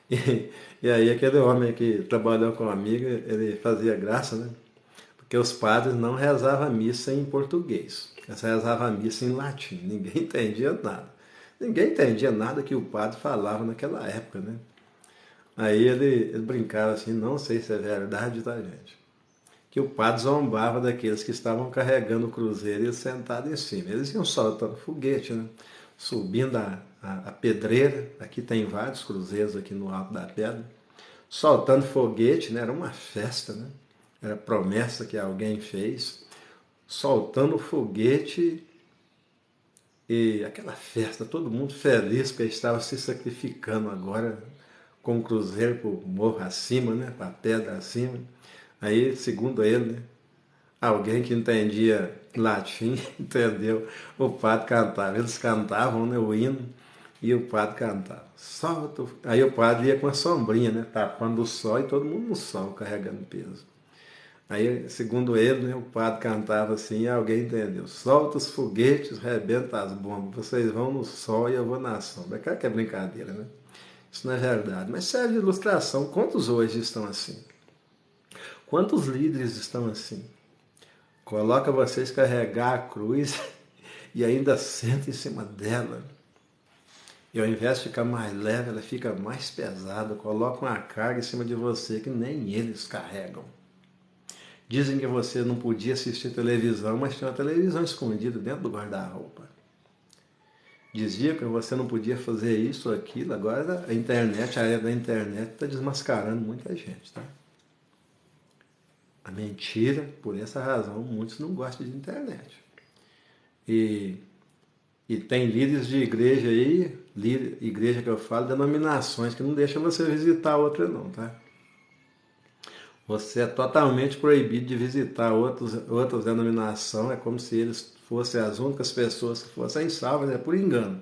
E aí aquele homem que trabalhou com a amiga, ele fazia graça, né? Porque os padres não rezavam a missa em português, eles rezavam a missa em latim, ninguém entendia nada. Ninguém entendia nada que o padre falava naquela época, né? Aí ele brincava assim, não sei se é verdade, tá, gente? Que o padre zombava daqueles que estavam carregando o cruzeiro e ele sentado em cima. Eles iam soltando foguete, né? Subindo a pedreira, aqui tem vários cruzeiros aqui no alto da pedra, soltando foguete, né? Era uma festa, né? Era promessa que alguém fez, soltando foguete e aquela festa, todo mundo feliz porque estava se sacrificando agora com o cruzeiro para o morro acima, né? Para a pedra acima. Aí, segundo ele, né? Alguém que entendia latim, entendeu? O padre cantava. Eles cantavam, né, o hino e o padre cantava. Solta. Aí o padre ia com a sombrinha, né, tapando o sol e todo mundo no sol, carregando peso. Aí, segundo ele, né, o padre cantava assim e alguém entendeu. Solta os foguetes, rebenta as bombas. Vocês vão no sol e eu vou na sombra. É claro que é brincadeira, né? Isso não é verdade. Mas serve de ilustração. Quantos hoje estão assim? Quantos líderes estão assim? Coloca vocês carregar a cruz e ainda senta em cima dela. E ao invés de ficar mais leve, ela fica mais pesada. Coloca uma carga em cima de você que nem eles carregam. Dizem que você não podia assistir televisão, mas tinha uma televisão escondida dentro do guarda-roupa. Diziam que você não podia fazer isso ou aquilo. Agora a internet, a era da internet está desmascarando muita gente, tá? A mentira, por essa razão, muitos não gostam de internet. E tem líderes de igreja aí, igreja que eu falo, denominações que não deixam você visitar outra não, tá? Você é totalmente proibido de visitar outras denominações, é como se eles fossem as únicas pessoas que fossem salvas, é por engano.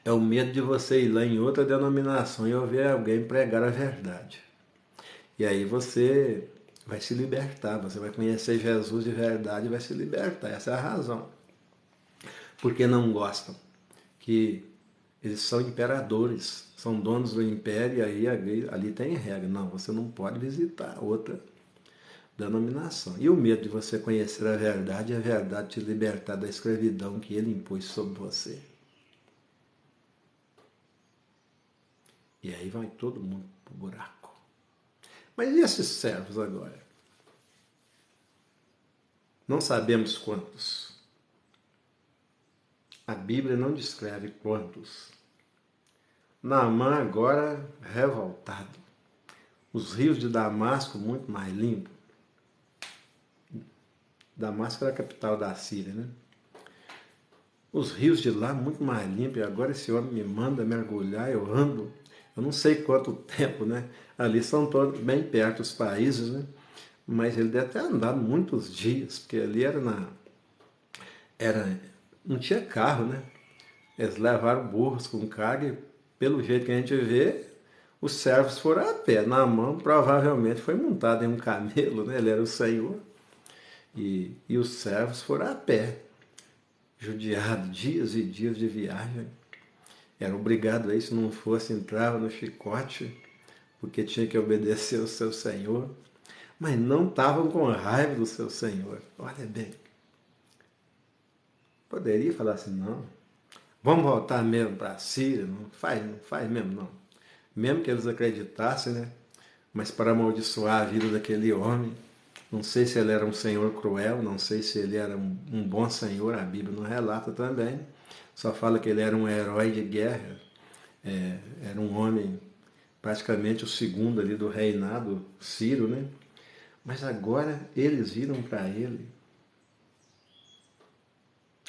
É o medo de você ir lá em outra denominação e ouvir alguém pregar a verdade. E aí você vai se libertar, você vai conhecer Jesus de verdade e vai se libertar, essa é a razão. Porque não gostam que eles são imperadores, são donos do império, e aí ali tem regra. Não, você não pode visitar outra denominação. E o medo de você conhecer a verdade e a verdade te libertar da escravidão que ele impôs sobre você. E aí vai todo mundo pro buraco. Mas e esses servos agora? Não sabemos quantos. A Bíblia não descreve quantos. Naamã agora revoltado. Os rios de Damasco muito mais limpos. Damasco era a capital da Síria, né? Os rios de lá muito mais limpos. E agora esse homem me manda mergulhar, eu ando. Eu não sei quanto tempo, né? Ali são todos bem perto os países, né? Mas ele deve ter andado muitos dias, porque ali não tinha carro, né? Eles levaram burros com carga e, pelo jeito que a gente vê, os servos foram a pé. Naamã provavelmente foi montado em um camelo, né? Ele era o senhor. E os servos foram a pé, judiados, dias e dias de viagem. Era obrigado a isso, se não fosse, entrava no chicote, porque tinha que obedecer ao seu Senhor, mas não estavam com raiva do seu Senhor. Olha bem, poderia falar assim, não, vamos voltar mesmo para a Síria, não faz mesmo não. Mesmo que eles acreditassem, né? Mas para amaldiçoar a vida daquele homem, não sei se ele era um senhor cruel, não sei se ele era um bom senhor, a Bíblia não relata também, só fala que ele era um herói de guerra, era um homem praticamente o segundo ali do reinado sírio, né? Mas agora eles viram para ele,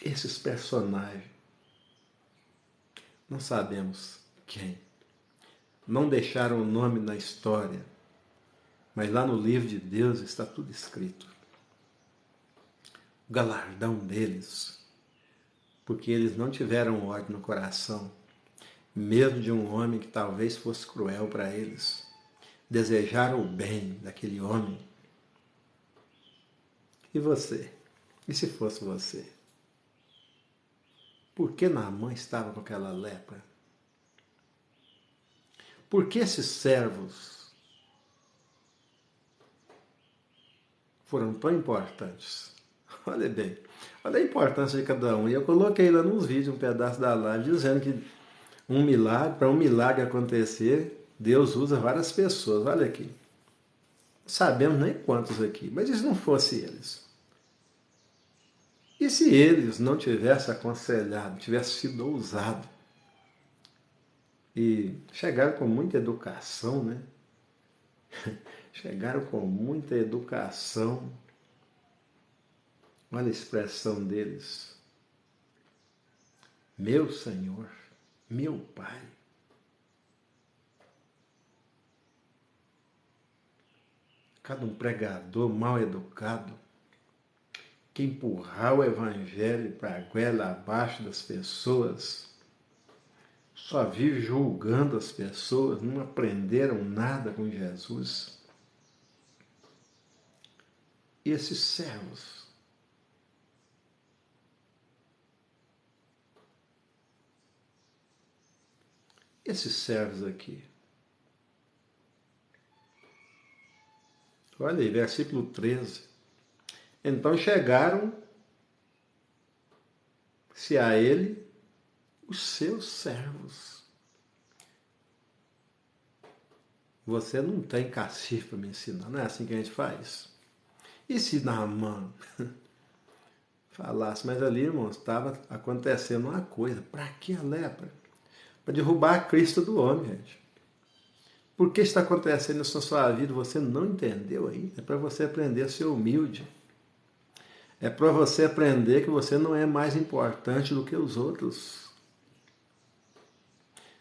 esses personagens, não sabemos quem, não deixaram o nome na história, mas lá no livro de Deus está tudo escrito. O galardão deles, porque eles não tiveram ódio no coração, mesmo de um homem que talvez fosse cruel para eles. Desejaram o bem daquele homem. E você? E se fosse você? Por que Naamã estava com aquela lepra? Por que esses servos foram tão importantes? Olha bem, olha a importância de cada um. E eu coloquei lá nos vídeos um pedaço da live dizendo que para um milagre acontecer, Deus usa várias pessoas. Olha aqui. Não sabemos nem quantos aqui, mas e se não fosse eles? E se eles não tivessem aconselhado, tivessem sido ousados e chegaram com muita educação, né? Chegaram com muita educação. Olha a expressão deles. Meu Senhor, meu Pai. Cada um pregador mal educado que empurrar o evangelho para a goela abaixo das pessoas, só vive julgando as pessoas, não aprenderam nada com Jesus. E esses servos, aqui, olha aí, versículo 13. Então chegaram-se a ele os seus servos. Você não tem cacife para me ensinar, não é assim que a gente faz? E se Naamã falasse, mas ali, irmãos, estava acontecendo uma coisa. Para que a lepra? Para derrubar a crista do homem, gente. Por que está acontecendo isso na sua vida? Você não entendeu ainda? É para você aprender a ser humilde. É para você aprender que você não é mais importante do que os outros.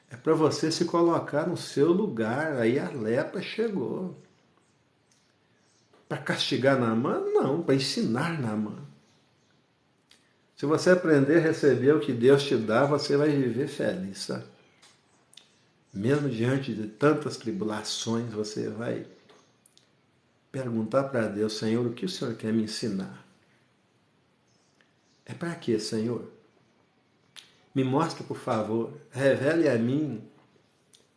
É para você se colocar no seu lugar. Aí a lepra chegou. Para castigar Naamã? Não, para ensinar Naamã. Se você aprender a receber o que Deus te dá, você vai viver feliz, sabe? Mesmo diante de tantas tribulações, você vai perguntar para Deus, Senhor, o que o Senhor quer me ensinar? É para quê, Senhor? Me mostre, por favor, revele a mim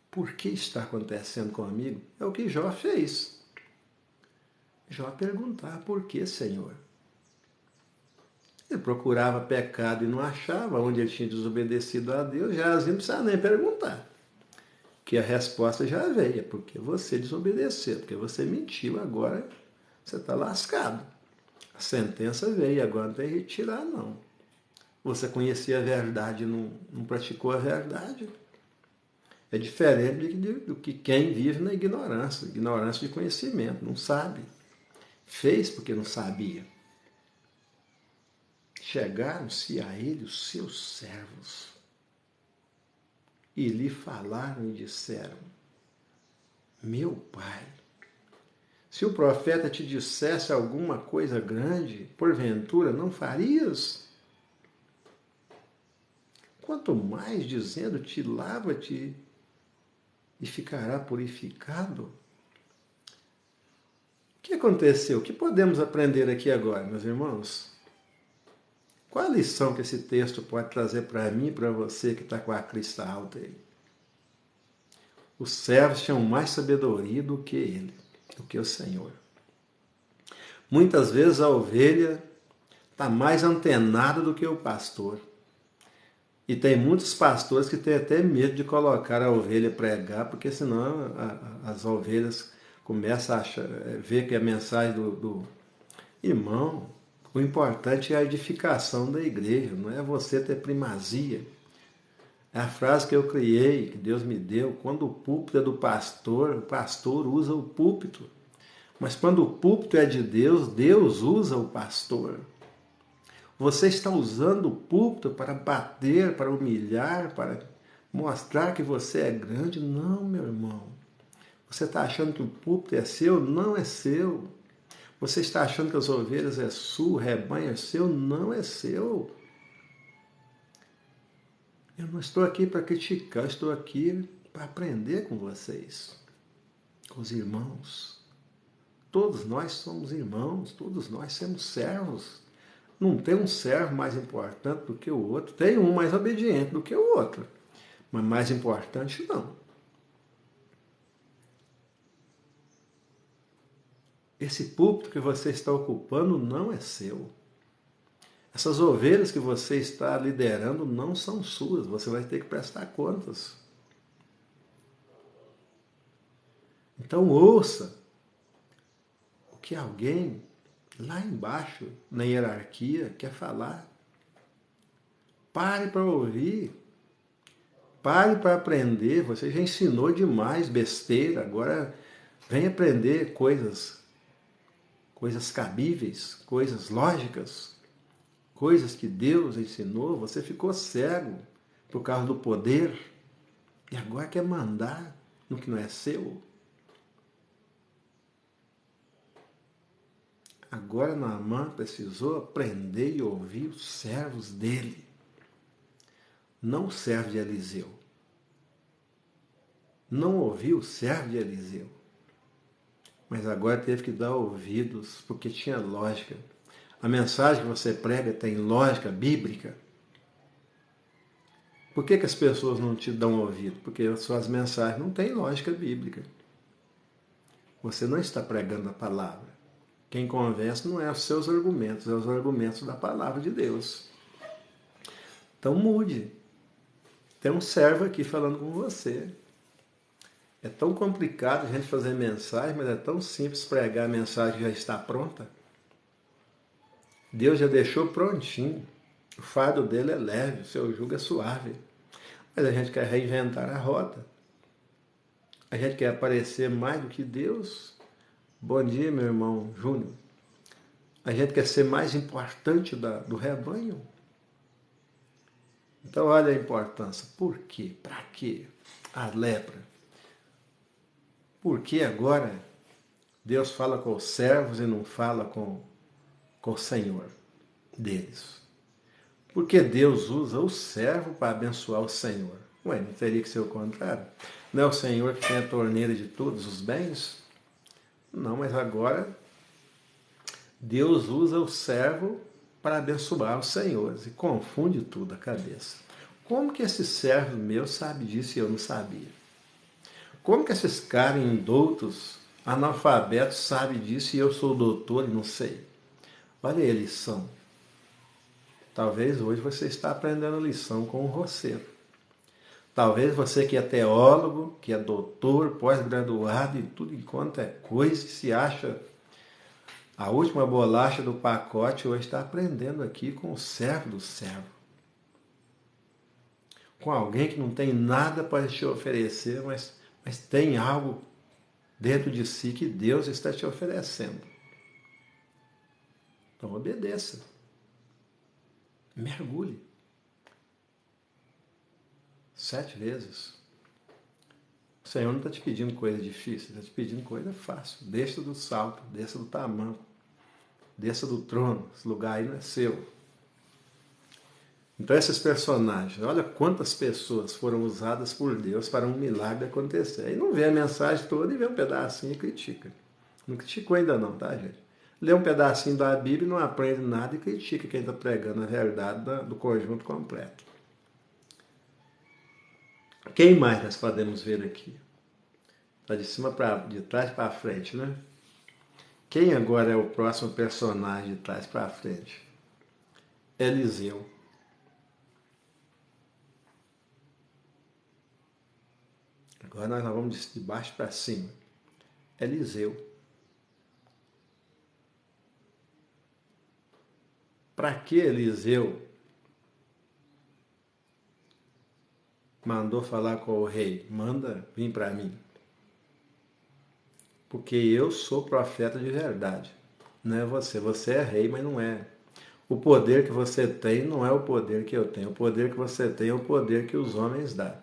por que está acontecendo comigo. É o que Jó fez. Jó perguntar, por que, Senhor? Ele procurava pecado e não achava onde ele tinha desobedecido a Deus, já assim não precisava nem perguntar. Que a resposta já veio, é porque você desobedeceu, porque você mentiu, agora você está lascado. A sentença veio, agora não tem que retirar, não. Você conhecia a verdade e não praticou a verdade. É diferente do que quem vive na ignorância de conhecimento, não sabe. Fez porque não sabia. Chegaram-se a ele os seus servos e lhe falaram e disseram, meu pai, se o profeta te dissesse alguma coisa grande, porventura não farias? Quanto mais dizendo-te, lava-te e ficará purificado. O que aconteceu? O que podemos aprender aqui agora, meus irmãos? Qual a lição que esse texto pode trazer para mim e para você que está com a crista alta aí? Os servos tinham mais sabedoria do que ele, do que o Senhor. Muitas vezes a ovelha está mais antenada do que o pastor. E tem muitos pastores que têm até medo de colocar a ovelha pregar, porque senão as ovelhas começam a ver que a mensagem do irmão, o importante é a edificação da igreja, não é você ter primazia. É a frase que eu criei, que Deus me deu, quando o púlpito é do pastor, o pastor usa o púlpito. Mas quando o púlpito é de Deus, Deus usa o pastor. Você está usando o púlpito para bater, para humilhar, para mostrar que você é grande? Não, meu irmão. Você está achando que o púlpito é seu? Não é seu. Você está achando que as ovelhas é sua, o rebanho é seu? Não é seu. Eu não estou aqui para criticar, estou aqui para aprender com vocês, com os irmãos. Todos nós somos irmãos, todos nós somos servos. Não tem um servo mais importante do que o outro. Tem um mais obediente do que o outro. Mas mais importante não. Esse púlpito que você está ocupando não é seu. Essas ovelhas que você está liderando não são suas. Você vai ter que prestar contas. Então ouça o que alguém lá embaixo, na hierarquia, quer falar. Pare para ouvir. Pare para aprender. Você já ensinou demais besteira. Agora vem aprender coisas cabíveis, coisas lógicas, coisas que Deus ensinou. Você ficou cego por causa do poder e agora quer mandar no que não é seu. Agora Naamã precisou aprender e ouvir os servos dele, não o servo de Eliseu. Não ouviu o servo de Eliseu, mas agora teve que dar ouvidos, porque tinha lógica. A mensagem que você prega tem lógica bíblica. Por que as pessoas não te dão ouvido? Porque as suas mensagens não têm lógica bíblica. Você não está pregando a palavra. Quem conversa não é os seus argumentos, é os argumentos da palavra de Deus. Então mude. Tem um servo aqui falando com você. É tão complicado a gente fazer mensagem, mas é tão simples pregar a mensagem que já está pronta. Deus já deixou prontinho. O fardo dele é leve, o seu jugo é suave. Mas a gente quer reinventar a roda. A gente quer aparecer mais do que Deus. Bom dia, meu irmão Júnior. A gente quer ser mais importante do rebanho. Então, olha a importância. Por quê? Para quê? A lepra. Por que agora Deus fala com os servos e não fala com o Senhor deles? Porque Deus usa o servo para abençoar o Senhor. Ué, não teria que ser o contrário? Não é o Senhor que tem a torneira de todos os bens? Não, mas agora Deus usa o servo para abençoar os senhores e confunde tudo a cabeça. Como que esse servo meu sabe disso e eu não sabia? Como que esses caras indoutos, analfabetos, sabem disso e eu sou doutor e não sei? Olha aí a lição. Talvez hoje você está aprendendo a lição com o roceiro. Talvez você que é teólogo, que é doutor, pós-graduado e tudo enquanto é coisa, que se acha a última bolacha do pacote, hoje está aprendendo aqui com o servo do servo. Com alguém que não tem nada para te oferecer, mas tem algo dentro de si que Deus está te oferecendo. Então obedeça. Mergulhe. 7 vezes. O Senhor não está te pedindo coisa difícil, está te pedindo coisa fácil. Desça do salto, desça do tamanho, desça do trono. Esse lugar aí não é seu. Então esses personagens, olha quantas pessoas foram usadas por Deus para um milagre acontecer. Aí não vê a mensagem toda e vê um pedacinho e critica. Não criticou ainda não, tá, gente? Lê um pedacinho da Bíblia e não aprende nada e critica quem está pregando a realidade do conjunto completo. Quem mais nós podemos ver aqui? Está de trás para frente, né? Quem agora é o próximo personagem de trás para frente? Eliseu. Agora nós vamos de baixo para cima. Eliseu. Para que Eliseu mandou falar com o rei? Manda vir para mim. Porque eu sou profeta de verdade. Não é você. Você é rei, mas não é. O poder que você tem não é o poder que eu tenho. O poder que você tem é o poder que os homens dão.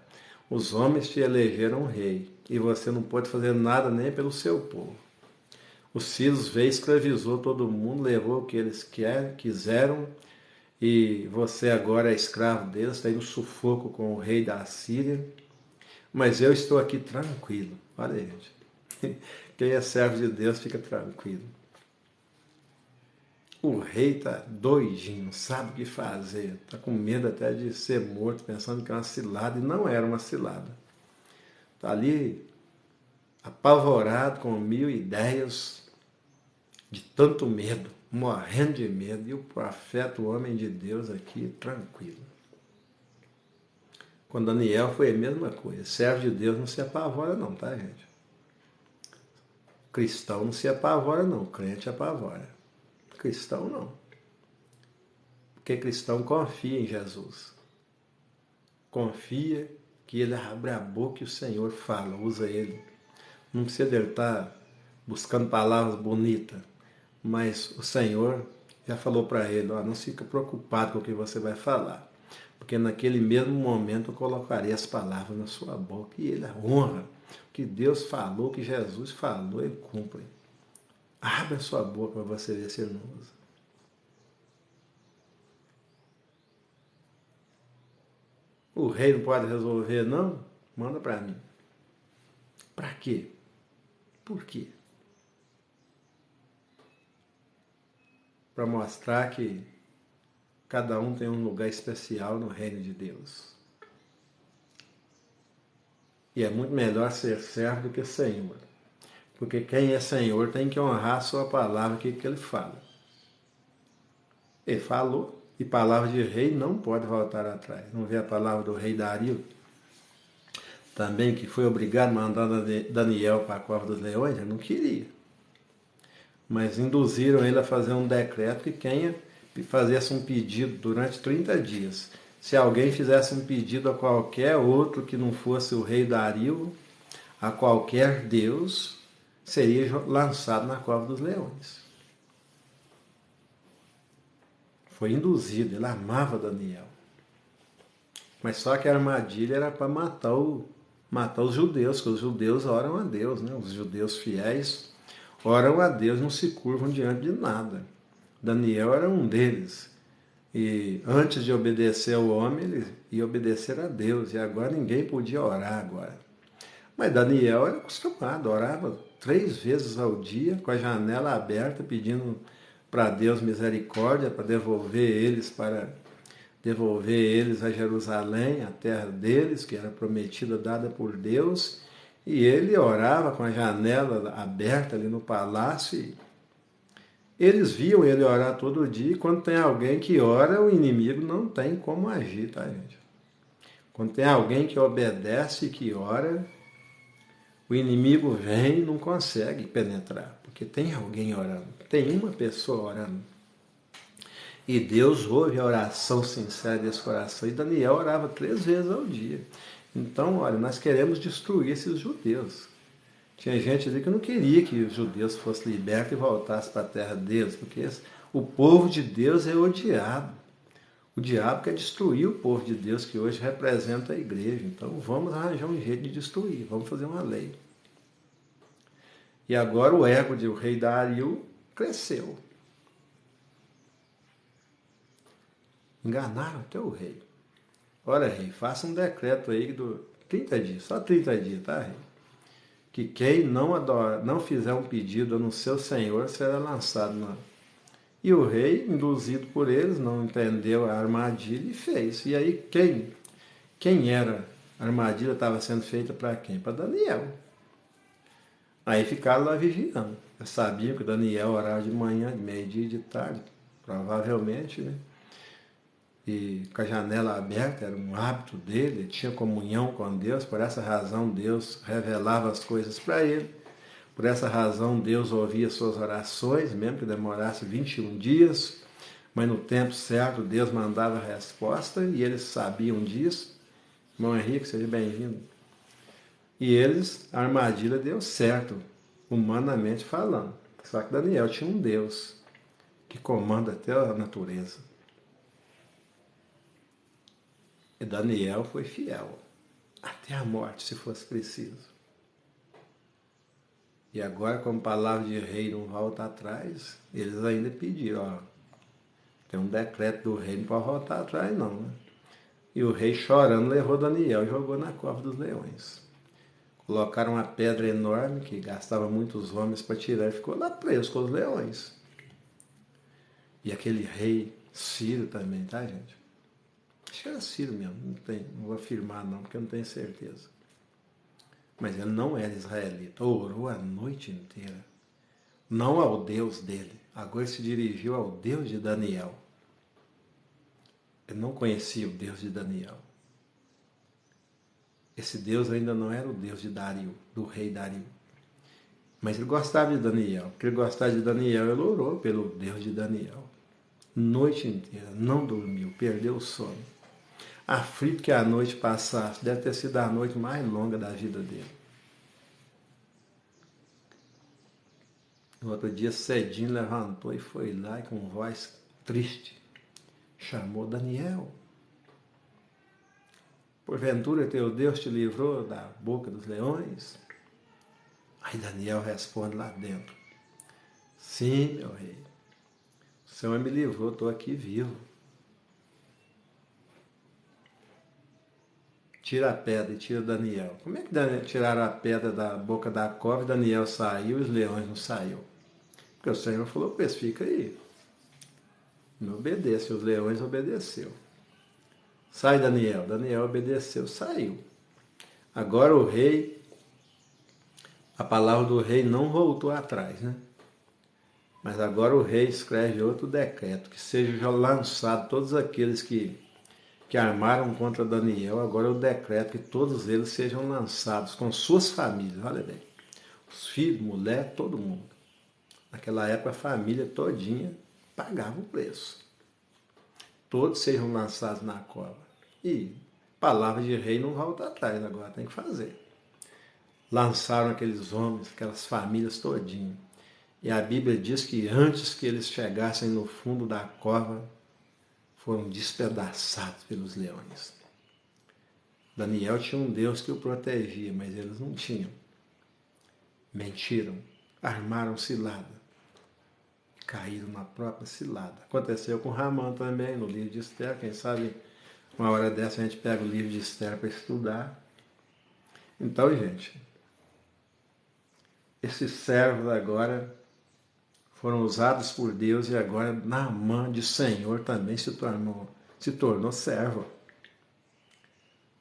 Os homens te elegeram rei. E você não pode fazer nada nem pelo seu povo. Os Círios veio, escravizou todo mundo, levou o que eles quiseram. E você agora é escravo deles, está aí no sufoco com o rei da Síria. Mas eu estou aqui tranquilo. Olha aí, gente. Quem é servo de Deus fica tranquilo. O rei está doidinho, não sabe o que fazer. Está com medo até de ser morto, pensando que é uma cilada. E não era uma cilada. Está ali apavorado, com 1000 ideias, de tanto medo, morrendo de medo. E o profeta, o homem de Deus aqui, tranquilo. Com Daniel foi a mesma coisa. Servo de Deus não se apavora não, tá, gente? Cristão não se apavora não, crente apavora. Cristão não. Porque cristão confia em Jesus. Confia que ele abre a boca e o Senhor fala, usa ele. Não precisa dele estar buscando palavras bonitas, mas o Senhor já falou para ele, ó, não fica preocupado com o que você vai falar, porque naquele mesmo momento eu colocarei as palavras na sua boca e ele honra. O que Deus falou, o que Jesus falou, ele cumpre. Abre a sua boca para você ver se ele não usa. O rei não pode resolver, não? Manda para mim. Para quê? Por quê? Para mostrar que cada um tem um lugar especial no reino de Deus. E é muito melhor ser servo do que senhor. Porque quem é senhor tem que honrar a sua palavra, o que ele fala. Ele falou, e palavra de rei não pode voltar atrás. Não vê a palavra do rei Dario? Também que foi obrigado a mandar Daniel para a cova dos leões, ele não queria. Mas induziram ele a fazer um decreto que quem fizesse um pedido durante 30 dias, se alguém fizesse um pedido a qualquer outro que não fosse o rei Dario, a qualquer deus, seria lançado na cova dos leões. Foi induzido, ele amava Daniel. Mas só que a armadilha era para matar os judeus, porque os judeus oram a Deus, né? Os judeus fiéis oram a Deus, não se curvam diante de nada. Daniel era um deles. E antes de obedecer ao homem, ele ia obedecer a Deus. E agora ninguém podia orar agora. Mas Daniel era acostumado, orava 3 vezes ao dia, com a janela aberta, pedindo para Deus misericórdia, para devolver eles a Jerusalém, a terra deles, que era prometida, dada por Deus. E ele orava com a janela aberta ali no palácio. E eles viam ele orar todo dia. E quando tem alguém que ora, o inimigo não tem como agir, tá, gente? Quando tem alguém que obedece e que ora, o inimigo vem e não consegue penetrar, porque tem alguém orando, tem uma pessoa orando. E Deus ouve a oração sincera desse coração. E Daniel orava 3 vezes ao dia. Então, olha, nós queremos destruir esses judeus. Tinha gente ali que não queria que os judeus fossem libertos e voltassem para a terra deles, porque o povo de Deus é odiado. O diabo quer destruir o povo de Deus, que hoje representa a igreja. Então vamos arranjar um jeito de destruir, vamos fazer uma lei. E agora o ego do rei Dario cresceu. Enganaram até o rei. Olha, rei, faça um decreto aí do 30 dias, só 30 dias, tá, rei? Que quem não fizer um pedido no seu senhor será lançado na... E o rei, induzido por eles, não entendeu a armadilha e fez. E aí quem era? A armadilha estava sendo feita para quem? Para Daniel. Aí ficaram lá vigiando. Eu sabia que Daniel orava de manhã, de meio-dia e de tarde, provavelmente, né? E com a janela aberta, era um hábito dele, ele tinha comunhão com Deus, por essa razão Deus revelava as coisas para ele, por essa razão Deus ouvia suas orações, mesmo que demorasse 21 dias, mas no tempo certo Deus mandava a resposta e eles sabiam disso. Irmão Henrique, seja bem-vindo. E eles, a armadilha deu certo, humanamente falando. Só que Daniel tinha um Deus que comanda até a natureza. E Daniel foi fiel, até a morte, se fosse preciso. E agora, como palavra de rei não volta atrás, eles ainda pediram, ó, tem um decreto do rei, não pode voltar atrás não, né? E o rei chorando levou Daniel e jogou na cova dos leões. Colocaram uma pedra enorme, que gastava muitos homens para tirar, e ficou lá preso com os leões. E aquele rei Ciro também, tá, gente? Acho que era Ciro mesmo, não vou afirmar não, porque eu não tenho certeza. Mas ele não era israelita, orou a noite inteira. Não ao Deus dele, agora se dirigiu ao Deus de Daniel. Ele não conhecia o Deus de Daniel. Esse Deus ainda não era o Deus de Dario, do rei Dario. Mas ele gostava de Daniel. Porque ele gostava de Daniel, ele orou pelo Deus de Daniel. Noite inteira, não dormiu, perdeu o sono. Aflito que a noite passasse, deve ter sido a noite mais longa da vida dele. No outro dia, cedinho, levantou e foi lá e com voz triste chamou Daniel. Porventura teu Deus te livrou da boca dos leões? Aí Daniel responde lá dentro: sim, meu rei, o Senhor me livrou, estou aqui vivo. Tira a pedra e tira Daniel. Como é que tiraram a pedra da boca da cova e Daniel saiu e os leões não saíram? Porque o Senhor falou para eles: fica aí. Não obedece, os leões obedeceu. Sai, Daniel. Daniel obedeceu, saiu. Agora o rei, a palavra do rei não voltou atrás, né? Mas agora o rei escreve outro decreto, que seja lançado todos aqueles que armaram contra Daniel, agora é o decreto que todos eles sejam lançados com suas famílias, olha bem, os filhos, mulher, todo mundo. Naquela época a família todinha pagava o preço. Todos sejam lançados na cova. E palavra de rei não volta atrás, agora tem que fazer. Lançaram aqueles homens, aquelas famílias todinhas. E a Bíblia diz que antes que eles chegassem no fundo da cova, foram despedaçados pelos leões. Daniel tinha um Deus que o protegia, mas eles não tinham. Mentiram, armaram cilada, caíram na própria cilada. Aconteceu com Ramã também, no livro de Esther. Quem sabe uma hora dessa a gente pega o livro de Esther para estudar. Então, gente, esses servos agora foram usados por Deus e agora Naamã de Senhor também se tornou servo.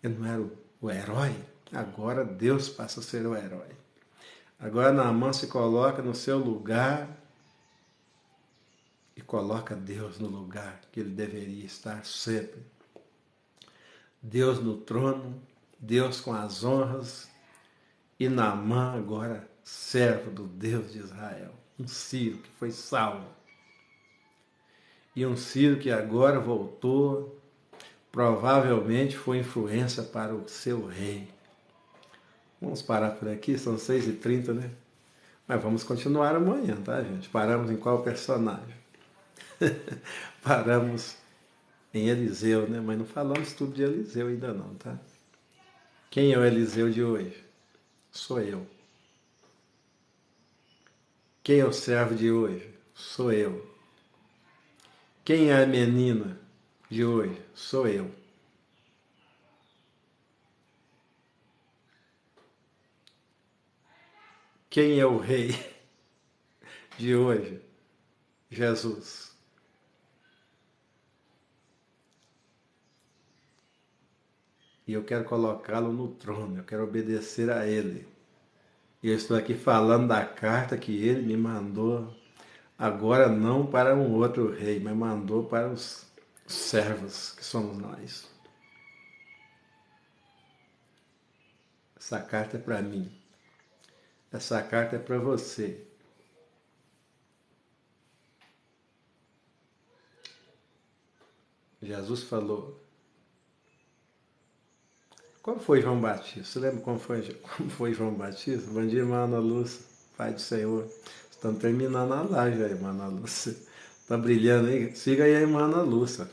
Ele não era o herói, agora Deus passa a ser o herói. Agora Naamã se coloca no seu lugar e coloca Deus no lugar que ele deveria estar sempre. Deus no trono, Deus com as honras e Naamã agora servo do Deus de Israel. Um Ciro que foi salvo. E um Ciro que agora voltou, provavelmente foi influência para o seu rei. Vamos parar por aqui, são 6h30, né? Mas vamos continuar amanhã, tá, gente? Paramos em qual personagem? Paramos em Eliseu, né? Mas não falamos tudo de Eliseu ainda não, tá? Quem é o Eliseu de hoje? Sou eu. Quem é o servo de hoje? Sou eu. Quem é a menina de hoje? Sou eu. Quem é o rei de hoje? Jesus. E eu quero colocá-lo no trono, eu quero obedecer a ele. E eu estou aqui falando da carta que ele me mandou, agora não para um outro rei, mas mandou para os servos, que somos nós. Essa carta é para mim. Essa carta é para você. Jesus falou. Como foi João Batista? Você lembra como foi João Batista? Bom dia, irmã Ana Lúcia, Pai do Senhor. Estamos terminando a live aí, irmã Ana Lúcia. Está brilhando aí? Siga aí a irmã Ana Lúcia.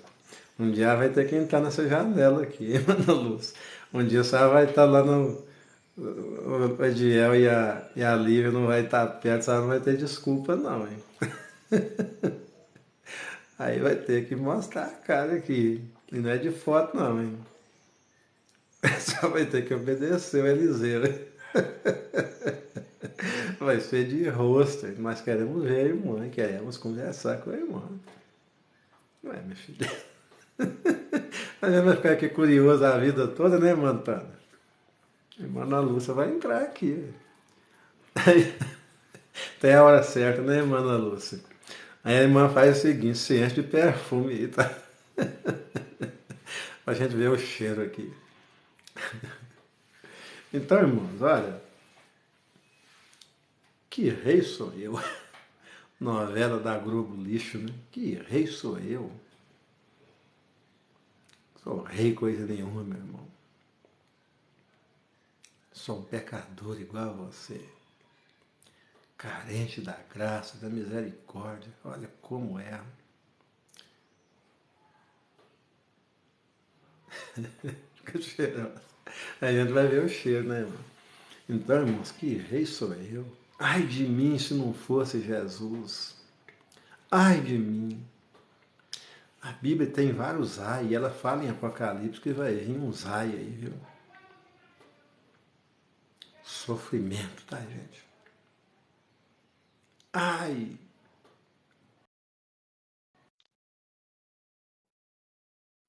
Um dia vai ter que entrar nessa janela aqui, irmã Ana Lúcia. Um dia você vai estar lá no... O Ediel e a Lívia não vai estar perto, você não vai ter desculpa não, hein? Aí vai ter que mostrar a cara aqui. E não é de foto não, hein? Só vai ter que obedecer o Eliseu. Vai ser de rosto. Nós queremos ver a irmã, queremos conversar com a irmã. Ué, minha filha. A gente vai ficar aqui curioso a vida toda, né, Mantana? A irmã Ana Lúcia vai entrar aqui. Aí, tem a hora certa, né, irmã Ana Lúcia? Aí a irmã faz o seguinte, se enche de perfume, tá? Pra gente ver o cheiro aqui. Então, irmãos, olha, que rei sou eu? Novela da Globo Lixo, né? Que rei sou eu? Sou rei coisa nenhuma, meu irmão. Sou um pecador igual a você. Carente da graça, da misericórdia. Olha como é. Fica cheiroso. A gente vai ver o cheiro, né, irmão? Então, irmãos, que rei sou eu? Ai de mim se não fosse Jesus. Ai de mim. A Bíblia tem vários ai, e ela fala em Apocalipse que vai vir uns ai aí, viu? Sofrimento, tá, gente? Ai!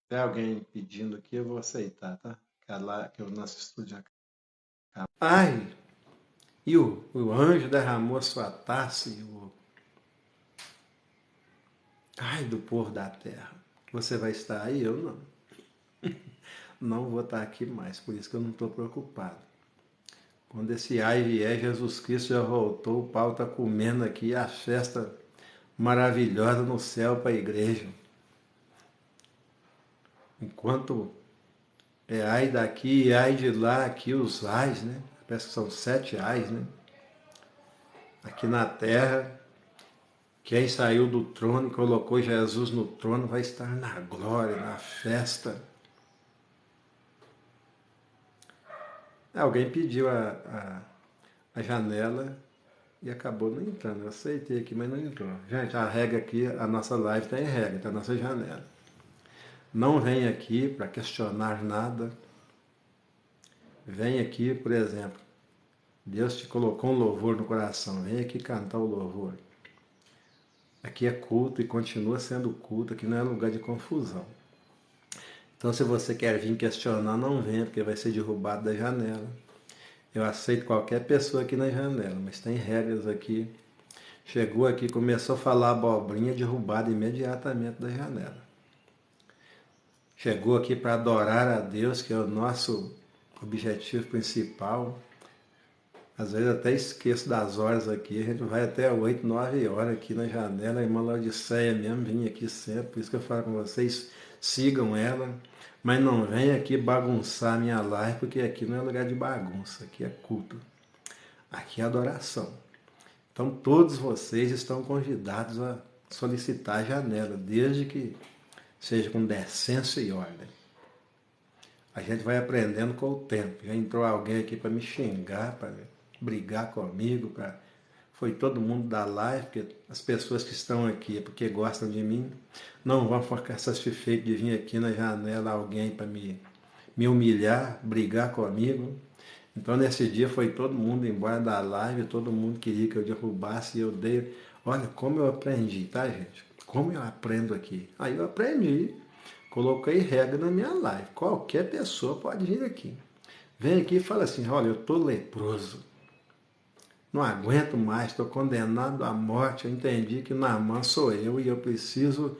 Tem alguém pedindo aqui, eu vou aceitar, tá? Que o nosso estúdio acaba. Ai! E o anjo derramou a sua taça e o... Ai do povo da terra. Você vai estar aí? Eu não. Não vou estar aqui mais, por isso que eu não estou preocupado. Quando esse ai vier, Jesus Cristo já voltou, o pau está comendo aqui, a festa maravilhosa no céu para a igreja. Enquanto é ai daqui e ai de lá, aqui os ais, né? Parece que são 7 ais, né? Aqui na terra, quem saiu do trono e colocou Jesus no trono vai estar na glória, na festa. Alguém pediu a janela e acabou não entrando. Eu aceitei aqui, mas não entrou. Gente, a regra aqui, a nossa live tem regra, tá a nossa janela. Não vem aqui para questionar nada. Vem aqui, por exemplo, Deus te colocou um louvor no coração, vem aqui cantar o louvor. Aqui é culto e continua sendo culto, aqui não é lugar de confusão. Então, se você quer vir questionar, não venha, porque vai ser derrubado da janela. Eu aceito qualquer pessoa aqui na janela, mas tem regras aqui. Chegou aqui, começou a falar abobrinha, derrubado imediatamente da janela. Chegou aqui para adorar a Deus, que é o nosso objetivo principal. Às vezes até esqueço das horas aqui, a gente vai até 8, 9 horas aqui na janela, a irmã Laodiceia mesmo vinha aqui sempre, por isso que eu falo com vocês, sigam ela, mas não venham aqui bagunçar a minha live, porque aqui não é lugar de bagunça, aqui é culto, aqui é adoração. Então todos vocês estão convidados a solicitar a janela, desde que seja com decência e ordem. A gente vai aprendendo com o tempo. Já entrou alguém aqui para me xingar, para brigar comigo, foi todo mundo da live, porque as pessoas que estão aqui é porque gostam de mim, não vão ficar satisfeitos de vir aqui na janela alguém para me humilhar, brigar comigo. Então nesse dia foi todo mundo embora da live, todo mundo queria que eu derrubasse e eu dei. Olha como eu aprendi, tá, gente? Como eu aprendo aqui. Aí eu aprendi, coloquei regra na minha live. Qualquer pessoa pode vir aqui. Vem aqui e fala assim, olha, eu tô leproso. não aguento mais, estou condenado à morte. Eu entendi que Naamã sou eu e eu preciso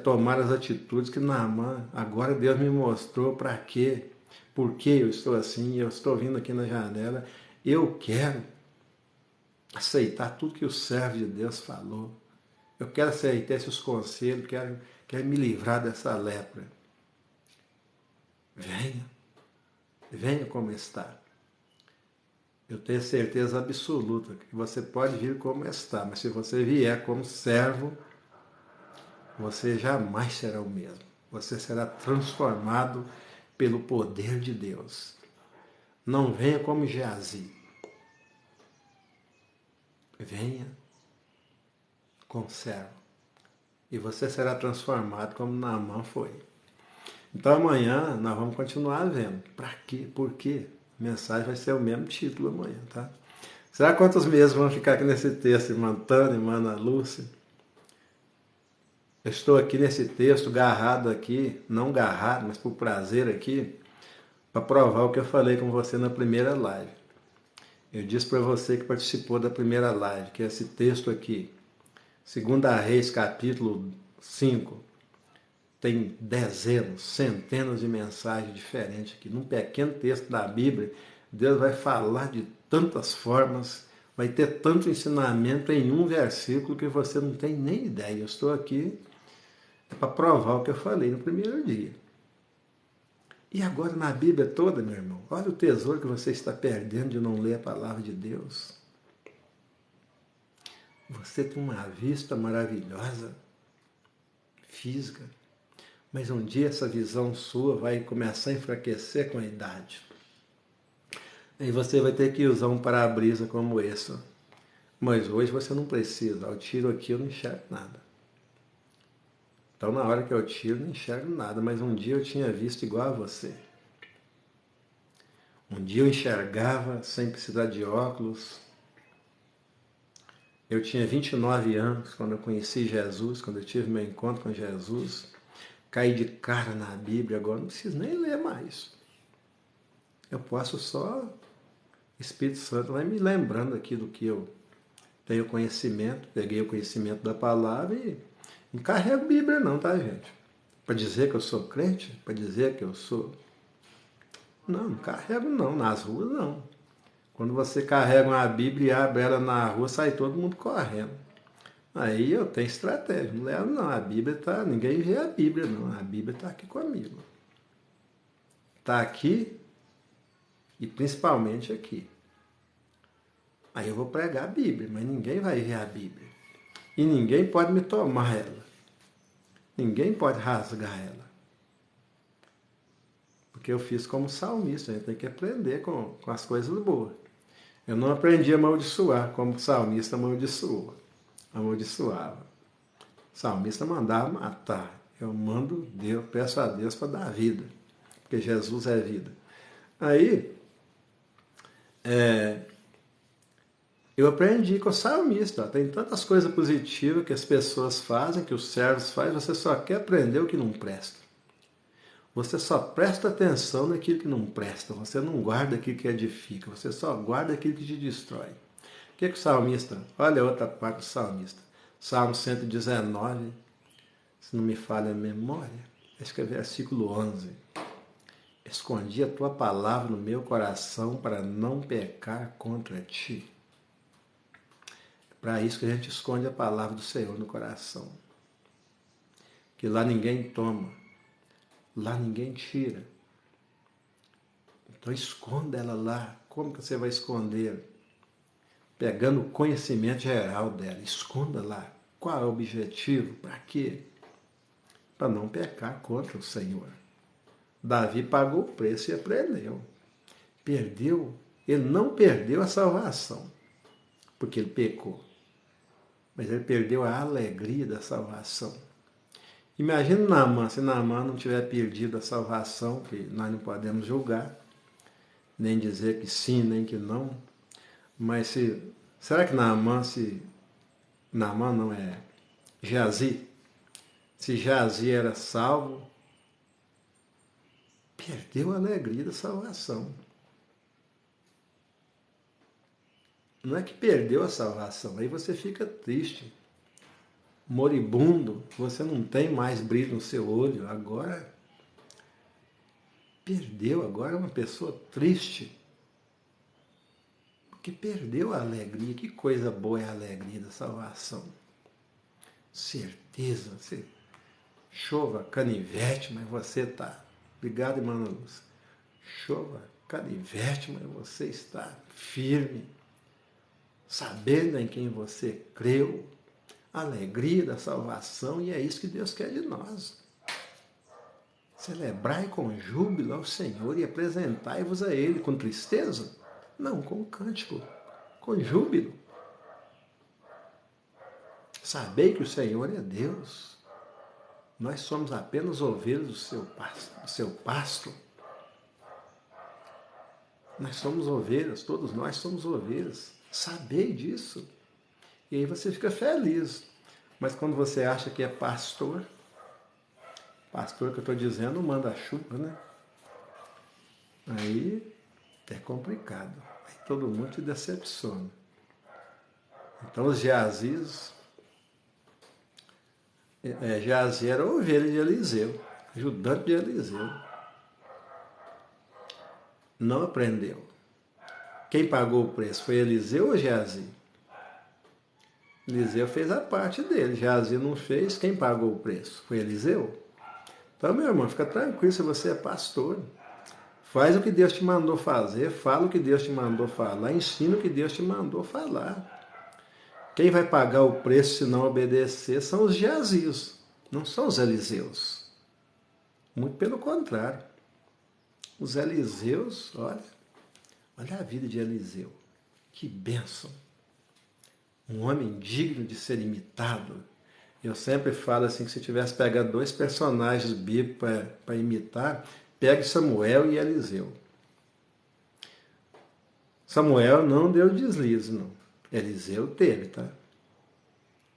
tomar as atitudes que Naamã, agora Deus me mostrou para quê, por que eu estou assim, eu estou vindo aqui na janela, eu quero aceitar tudo que o servo de Deus falou. Eu quero aceitar esses conselhos, quero me livrar dessa lepra. Venha, venha como está. Eu tenho certeza absoluta que você pode vir como está, mas se você vier como servo, você jamais será o mesmo. Você será transformado pelo poder de Deus. Não venha como Geazi. Venha como servo. E você será transformado como Naamã foi. Então amanhã nós vamos continuar vendo. Para quê? Por quê? A mensagem vai ser o mesmo título amanhã, tá? Será quantos meses vão ficar aqui nesse texto, irmã Tânia, irmã Ana Lúcia? Eu estou aqui nesse texto, garrado aqui, não garrado, mas por prazer aqui, para provar o que eu falei com você na primeira live. Eu disse para você que participou da primeira live, que esse texto aqui, 2 Reis, capítulo 5, tem dezenas, centenas de mensagens diferentes aqui. Num pequeno texto da Bíblia, Deus vai falar de tantas formas, vai ter tanto ensinamento em um versículo que você não tem nem ideia. Eu estou aqui para provar o que eu falei no primeiro dia. E agora na Bíblia toda, meu irmão, olha o tesouro que você está perdendo de não ler a palavra de Deus. Você tem uma vista maravilhosa, física, mas um dia essa visão sua vai começar a enfraquecer com a idade. Aí você vai ter que usar um para-brisa como esse. Mas hoje você não precisa. Eu tiro aqui, eu não enxergo nada. Então na hora que eu tiro, eu não enxergo nada. Mas um dia eu tinha visto igual a você. Um dia eu enxergava sem precisar de óculos. Eu tinha 29 anos quando eu conheci Jesus, quando eu tive meu encontro com Jesus. Caí de cara na Bíblia, agora não preciso nem ler mais. Eu posso só, o Espírito Santo vai me lembrando aqui do que eu tenho conhecimento, peguei o conhecimento da palavra e não carrego Bíblia não, tá, gente? Para dizer que eu sou crente, para dizer que eu sou... Não carrego não, nas ruas não. Quando você carrega uma Bíblia e abre ela na rua, sai todo mundo correndo. Aí eu tenho estratégia, não levo não, a Bíblia está, ninguém vê a Bíblia não, a Bíblia está aqui comigo. Está aqui e principalmente aqui. Aí eu vou pregar a Bíblia, mas ninguém vai ver a Bíblia. E ninguém pode me tomar ela. Ninguém pode rasgar ela. Porque eu fiz como salmista, a gente tem que aprender com as coisas boas. Eu não aprendi a amaldiçoar como salmista amaldiçoou. Amaldiçoava. O salmista mandava matar. Eu mando Deus, peço a Deus para dar vida. Porque Jesus é vida. Aí, eu aprendi com o salmista. Ó, tem tantas coisas positivas que as pessoas fazem, que os servos fazem, você só quer aprender o que não presta. Você só presta atenção naquilo que não presta. Você não guarda aquilo que edifica. Você só guarda aquilo que te destrói. O que o salmista... Olha a outra parte do salmista. Salmo 119, se não me falha a memória, acho que é versículo 11. Escondi a tua palavra no meu coração para não pecar contra ti. É para isso que a gente esconde a palavra do Senhor no coração. Que lá ninguém toma. Lá ninguém tira. Então esconda ela lá. Como que você vai esconder? Pegando o conhecimento geral dela. Esconda lá. Qual é o objetivo? Para quê? Para não pecar contra o Senhor. Davi pagou o preço e aprendeu. Perdeu. Ele não perdeu a salvação, porque ele pecou. Mas ele perdeu a alegria da salvação. Imagina Naamã, se Naamã não tiver perdido a salvação, que nós não podemos julgar, nem dizer que sim, nem que não. Mas será que Naamã não é Geazi? Se Geazi era salvo, perdeu a alegria da salvação. Não é que perdeu a salvação, aí você fica triste, moribundo, você não tem mais brilho no seu olho, agora perdeu, agora é uma pessoa triste, porque perdeu a alegria. Que coisa boa é a alegria da salvação. Certeza, você chova canivete, mas você está. Obrigado, irmã Lúcia. Chova canivete, mas você está firme, sabendo em quem você creu, a alegria da salvação, e é isso que Deus quer de nós. Celebrai com júbilo ao Senhor e apresentai-vos a Ele com tristeza? Não, com cântico, com júbilo. Sabei que o Senhor é Deus. Nós somos apenas ovelhas do seu pasto. Nós somos ovelhas, todos nós somos ovelhas. Sabei disso. E aí você fica feliz. Mas quando você acha que é pastor que eu estou dizendo, manda chuva, né? Aí é complicado. Aí todo mundo se decepciona. Então os Geazis, Geazi era ovelha de Eliseu, ajudante de Eliseu. Não aprendeu. Quem pagou o preço foi Eliseu ou Geazi? Eliseu fez a parte dele, Geazi não fez. Quem pagou o preço? Foi Eliseu? Então, meu irmão, fica tranquilo se você é pastor. Faz o que Deus te mandou fazer, fala o que Deus te mandou falar, ensina o que Deus te mandou falar. Quem vai pagar o preço se não obedecer são os Geazis, não são os Eliseus. Muito pelo contrário. Os Eliseus, olha a vida de Eliseu. Que bênção. Um homem digno de ser imitado. Eu sempre falo assim, que se tivesse pegado dois personagens bíblicos para imitar, pegue Samuel e Eliseu. Samuel não deu deslize, não. Eliseu teve, tá?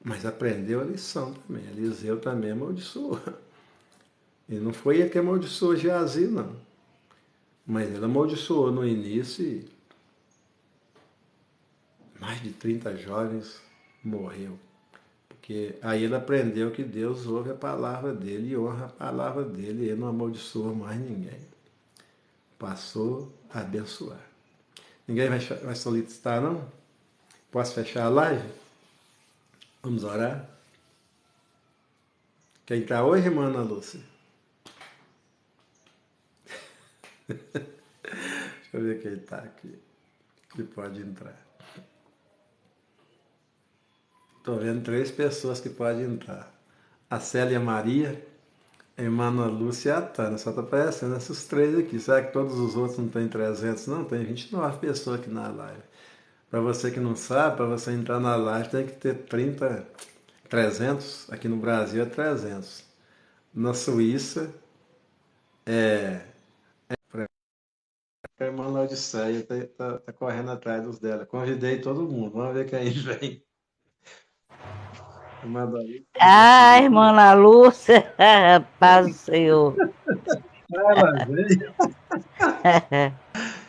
Mas aprendeu a lição também. Eliseu também amaldiçoou. Ele não foi ele que amaldiçoou Geazi, não. Mas ele amaldiçoou no início e mais de 30 jovens morreu. Porque aí ele aprendeu que Deus ouve a palavra dele e honra a palavra dele, e ele não amaldiçoou mais ninguém. Passou a abençoar. Ninguém vai solicitar, não? Posso fechar a live? Vamos orar? Quem está hoje, irmã Ana Lúcia? Deixa eu ver quem está aqui, que pode entrar. Estou vendo 3 pessoas que podem entrar. A Célia Maria, a irmã Ana Lúcia e a Tânia. Só está aparecendo esses 3 aqui. Será que todos os outros não têm 300? Não, tem 29 pessoas aqui na live. Para você que não sabe, para você entrar na live tem que ter 300. Aqui no Brasil é 300. Na Suíça a irmã Laodiceia tá correndo atrás dos dela. Convidei todo mundo. Vamos ver quem vem. Irmã Daí. Ah, irmã Ana Lúcia, paz do Senhor. Ela vem.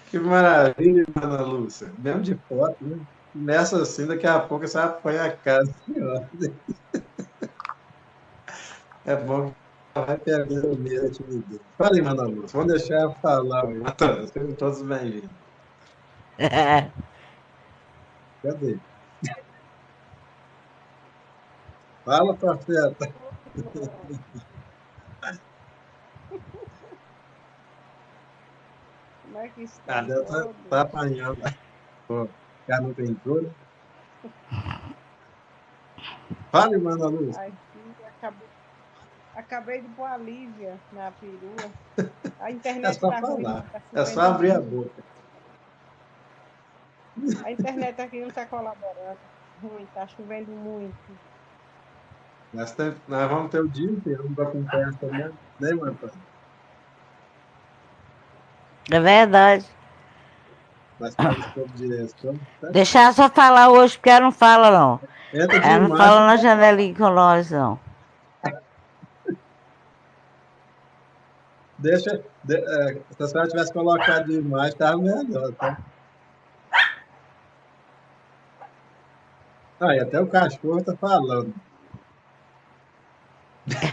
Que maravilha, irmã Ana Lúcia. Mesmo de foto, né? Começa assim, daqui a pouco você apanha a casa. É bom que ela vai perdendo o medo da timidez. Fala, irmã Ana Lúcia. Vamos deixar ela falar, irmã Antônia. Sejam todos bem-vindos. Cadê? Fala, profeta. Como é que Ah, estão deve tá todos? apanhando. Pô, cara não tem dor. Fala, irmã Ana Lúcia. Aqui, acabei de pôr a Lívia na perua. A É internet só tá ruim, falar. tá É só chovendo abrir a muito. boca. A internet aqui não tá colaborando. Ruim, tá chovendo muito. Nós vamos ter o dia inteiro para conversa mesmo, né, irmã Antônia? É verdade. Nós estamos sob direção. Tá? Deixa ela só falar hoje, porque ela não fala, não. Entra de Ela não imagem. fala na janelinha com nós, não. Se a senhora tivesse colocado de imagem, estava melhor, tá? Ah, e até o cachorro tá falando.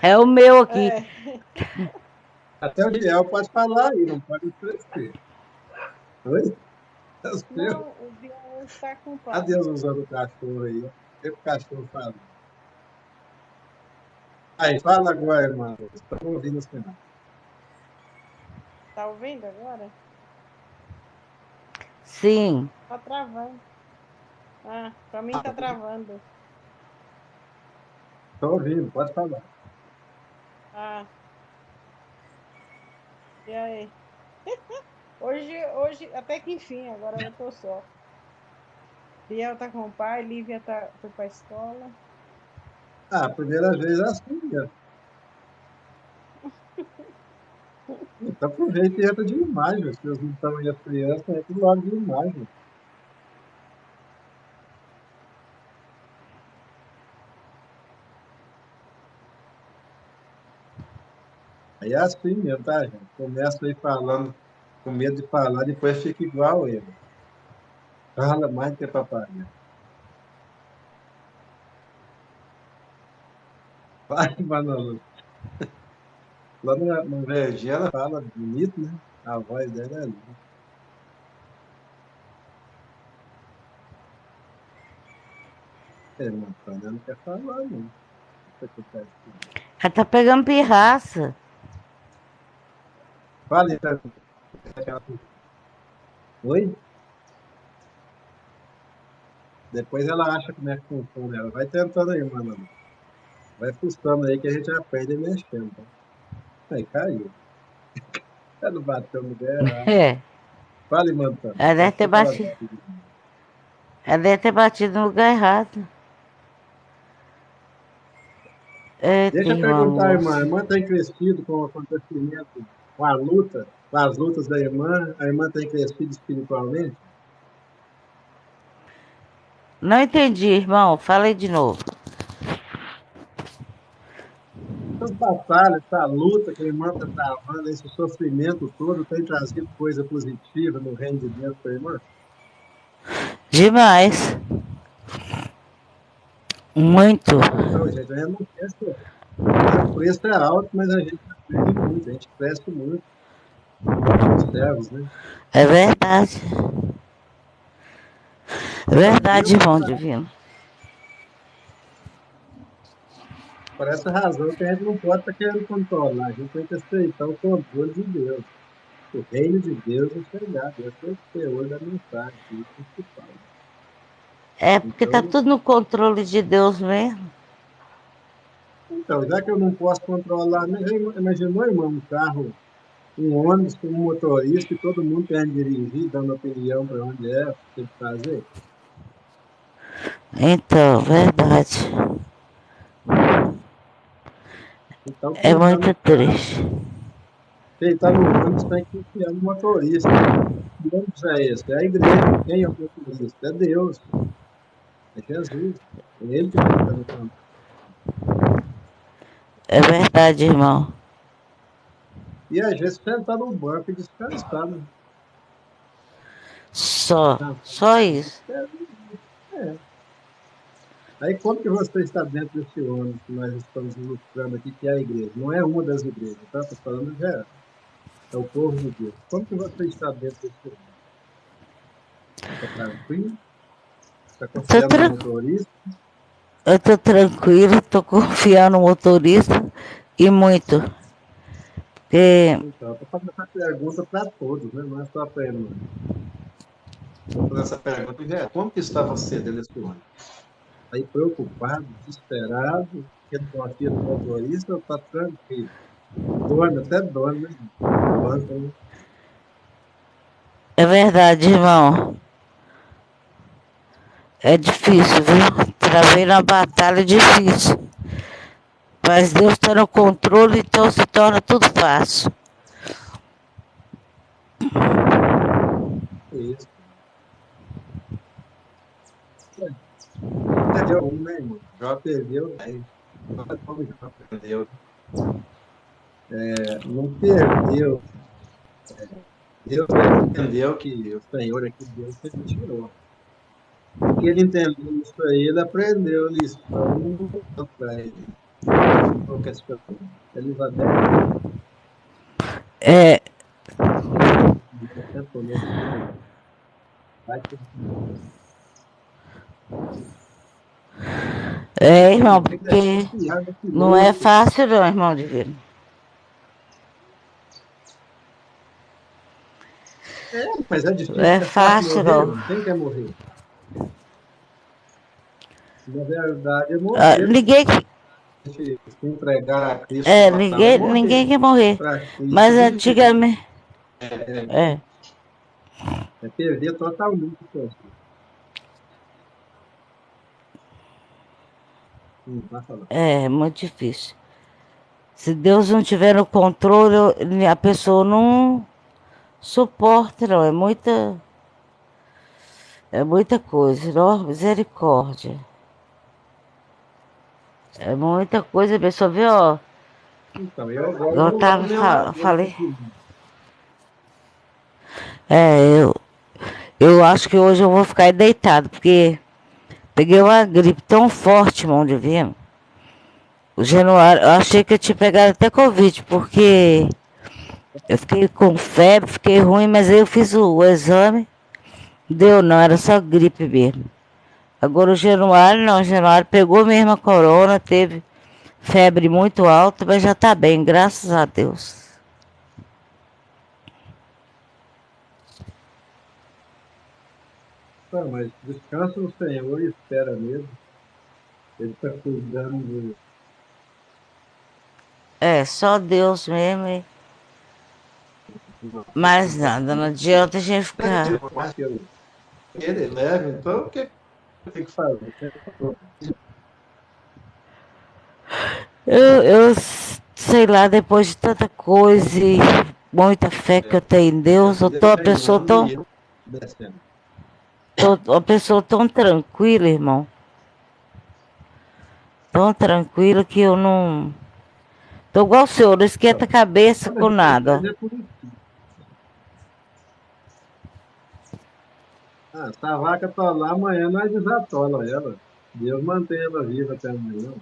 É o meu aqui. É. Até o Biel pode falar aí, não pode esquecer. Oi? É o seu. Não, o Biel está com o pai. Adeus usando o cachorro aí. Sempre o cachorro falando. Aí, fala agora, irmão. Estamos ouvindo os sinais. Tá ouvindo agora? Sim. Tá travando. Ah, pra mim tá travando. Estou ouvindo, pode falar. Ah, e aí? Hoje, até que enfim, agora eu tô só. Biel tá com o pai, Lívia foi pra escola. Ah, a primeira vez é assim mesmo. Então aproveita e entra de imagem. Se vocês não estão aí as crianças, entra logo de imagem. Aí é assim mesmo, tá, gente? Começa aí falando, com medo de falar, depois fica igual ele. Fala mais do que papagaio. Vai, Manolo. Lá no Verdinho ela fala bonito, né? A voz dela é linda. É, Antônio, ela não quer falar, não. O que acontece com ela? Ela tá pegando pirraça. Fala aí, pra mim. Oi? Depois ela acha como é que funciona. Ela vai tentando aí, Manolo. Vai fuçando aí que a gente aprende mexendo, tá? Aí caiu. Ela não bateu no lugar errado. É. Fala, Mantano. Ela deve Pode ter ter falado batido. comigo. Ela deve ter batido no lugar errado. Eita, Deixa eu irmã perguntar, irmã. A moça. irmã tem crescido com o acontecimento, com a luta, com as lutas da irmã? A irmã tem crescido espiritualmente? Não entendi, irmão. Fala aí de novo. Essas batalhas, essa luta que a irmã está travando, esse sofrimento todo, tem trazido coisa positiva no reino de Deus para a irmã? Demais. Muito. Então, gente, a gente não pensa, o preço é alto, mas a gente aprende muito, a gente cresce muito como servos, né? É verdade. É Então, verdade, Deus, irmão divino. por essa razão que a gente não pode estar querendo controlar, a gente tem que aceitar o controle de Deus. O reino de Deus é chegado, esse é o teor da mensagem, isso que se fala. É porque tá Então, tudo no controle de Deus mesmo. já que eu não posso controlar, né? Imaginou, irmão, um carro, um ônibus com um motorista e todo mundo querendo dirigir, dando opinião para onde é, o que tem que fazer? Então, verdade. Então, É quem está muito no carro, triste. quem está no ônibus tem que confiar no motorista. Que ônibus é esse? É a igreja. Quem é o motorista? É Deus, é Jesus. É Ele que tem que estar no controle. É verdade, irmão. E às vezes sentar no banco e descansar, né? Só. Descansar, Só isso. é. Aí como que você está dentro desse ônibus que nós estamos ilustrando aqui, que é a igreja? Não é uma das igrejas, tá? Estou falando geral. É o povo de Deus. Como que você está dentro desse ônibus? Está tranquilo? Está Tô confiando no tran... motorista? Eu tô tranquilo, tô confiando no motorista e muito. Porque Então, estou fazendo essa pergunta para todos, né? Não é só para ele, não. Estou fazendo essa pergunta geral. Como que está você dentro desse ônibus? Aí preocupado, desesperado, que não confia no motorista ou está tranquilo? Dorme, até dorme, né? No banco, né? é verdade, irmão. É difícil, viu? Travei na batalha difícil. Mas Deus está no controle, então se torna tudo fácil. É isso. Perdeu um, né, irmão? Já perdeu 10. Como já perdeu? Não perdeu. Deus entendeu que o Senhor aqui, Deus, ele tirou. Que ele entendeu isso aí, ele aprendeu a lição e não voltou para ele. Não questionou. Elizabeth É, sempre olhou para ele. Vai ter irmão, que deixar porque confiar nesse não é grupo. fácil não, irmão divino. É, mas é Não difícil, é é fácil fácil morrer? não. Quem quer morrer? Na verdade, é Ah, morrer. ninguém, Se entregar a Cristo total é ninguém morrer. quer morrer. Para Cristo Mas significa antigamente, é, perder totalmente o controle. Vai falar. é muito difícil. Se Deus não tiver no controle, a pessoa não suporta, não. É muita coisa, não, misericórdia. É muita coisa, a pessoa vê, ó. Então, eu agora Eu vou lá tava, para minha lagoa falei, capinar. é, eu acho que hoje eu vou ficar deitado, porque peguei uma gripe tão forte, irmão divino. O Januário, eu achei que eu tinha pegado até Covid, porque eu fiquei com febre, fiquei ruim, mas aí eu fiz o exame, deu não, era só gripe mesmo. Agora o Januário não, o Januário pegou mesmo a corona, teve febre muito alta, mas já tá bem, graças a Deus. Tá, mas descansa no Senhor e espera mesmo. Ele está cuidando. É, só Deus mesmo, mais nada, não adianta a gente ficar. Ele leva, então o que tem que fazer? Eu sei lá, depois de tanta coisa e muita fé que eu tenho em A Deus, eu vida tô uma vai pessoa indo tão, e eu descendo. uma pessoa tão tranquila, irmão. Tão tranquila que eu não. Tô igual o senhor, não esquenta a Então, cabeça mas com mas nada. é por isso. Ah, se a vaca atolar amanhã, nós desatola ela. Deus mantém ela viva até amanhã.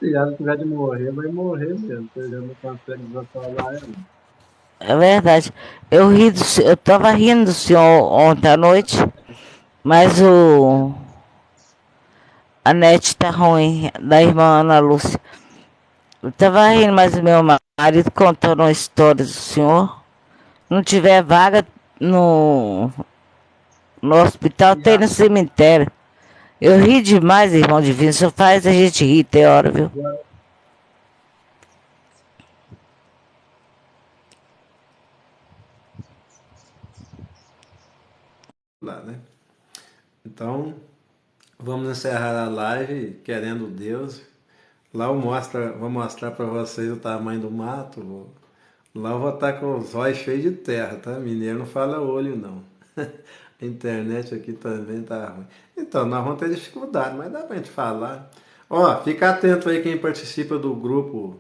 Se ela tiver de morrer, vai morrer mesmo. Você já não consegue desatolar ela. É verdade. Eu tava rindo do senhor ontem à noite, mas a net tá ruim, da irmã Ana Lúcia. Eu tava rindo, mas o meu marido contando uma história do senhor. Não tiver vaga no, no hospital, E tem no cemitério. Eu ri demais, irmão divino. Isso faz a gente rir, tem hora, viu? agora, lá, né? Então, vamos encerrar a live, querendo Deus. Lá vou mostrar para vocês o tamanho do mato. Lá eu vou estar com os olhos cheios de terra, tá? Mineiro não fala olho, não. A internet aqui também tá ruim. Então, nós vamos ter dificuldade, mas dá pra gente falar. Ó, fica atento aí quem participa do grupo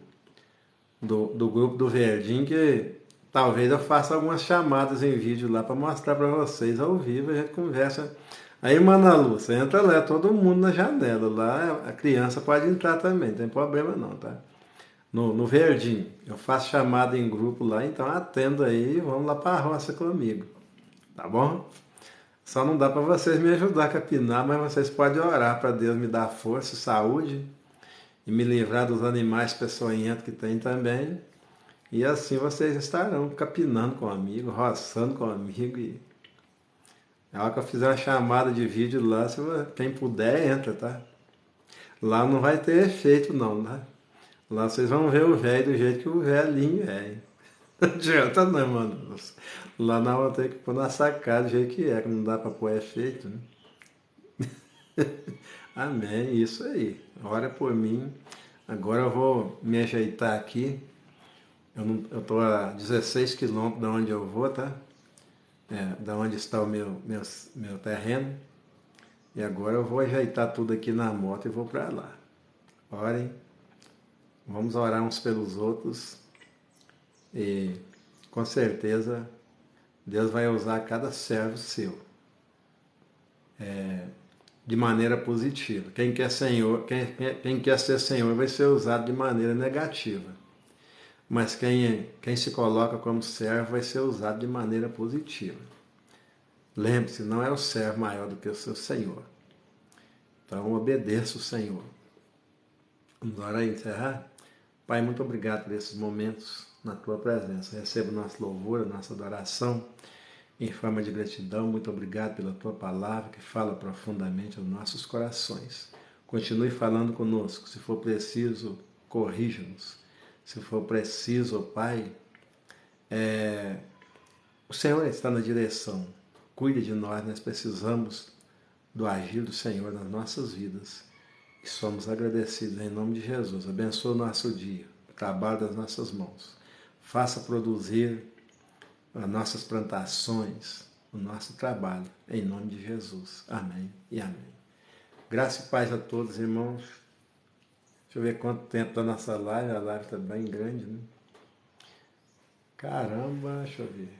do Verdinho, que talvez eu faça algumas chamadas em vídeo lá para mostrar para vocês ao vivo, a gente conversa. Aí, Mana Lu, você entra lá, todo mundo na janela. Lá a criança pode entrar também, não tem problema não, tá? No Verdinho, eu faço chamada em grupo lá, então atenda aí, vamos lá para a roça comigo, tá bom? Só não dá para vocês me ajudar a capinar, mas vocês podem orar para Deus me dar força, saúde e me livrar dos animais peçonhentos que tem também. E assim vocês estarão capinando comigo, roçando comigo. E na hora que eu fizer uma chamada de vídeo lá, se quem puder, entra, tá? Lá não vai ter efeito não, tá? Lá vocês vão ver o velho do jeito que o velhinho é. Não adianta não, mano. Lá nós vamos ter que pôr na sacada do jeito que é, que não dá pra pôr efeito, né? Amém, isso aí. Ora por mim. Agora eu vou me ajeitar aqui. Eu tô a 16 quilômetros da onde eu vou, tá? Da onde está o meu terreno. E agora eu vou ajeitar tudo aqui na moto e vou para lá. Orem, vamos orar uns pelos outros e com certeza Deus vai usar cada servo seu. de maneira positiva. Quem quer ser senhor vai ser usado de maneira negativa. Mas quem se coloca como servo vai ser usado de maneira positiva. Lembre-se, não é o servo maior do que o seu senhor. Então, obedeça o Senhor. Vamos orar e encerrar? Pai, muito obrigado por esses momentos na Tua presença. Receba o nosso louvor, a nossa adoração em forma de gratidão. Muito obrigado pela Tua palavra que fala profundamente aos nossos corações. Continue falando conosco. Se for preciso, corrija-nos. Se for preciso, Pai, o Senhor está na direção. Cuide de nós precisamos do agir do Senhor nas nossas vidas. E somos agradecidos em nome de Jesus. Abençoa o nosso dia, o trabalho das nossas mãos. Faça produzir as nossas plantações, o nosso trabalho, em nome de Jesus. Amém e amém. Graça e paz a todos, irmãos. Deixa eu ver quanto tempo está a nossa live. A live está bem grande, né? Caramba, deixa eu ver.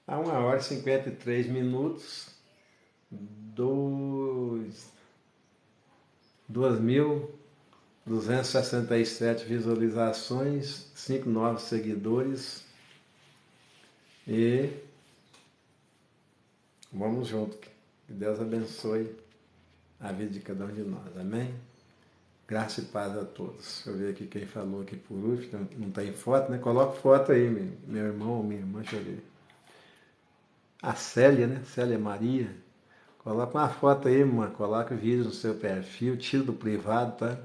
Há 1 hora e 53 minutos. 2.267 visualizações, 5 novos seguidores e vamos junto. Que Deus abençoe a vida de cada um de nós. Amém? Graça e paz a todos. Deixa eu ver aqui quem falou aqui por último. Não tem foto, né? Coloca foto aí, meu irmão ou minha irmã. Deixa eu ver. A Célia, né? Célia Maria. Coloca uma foto aí, irmã. Coloca o vídeo no seu perfil. Tira do privado, tá?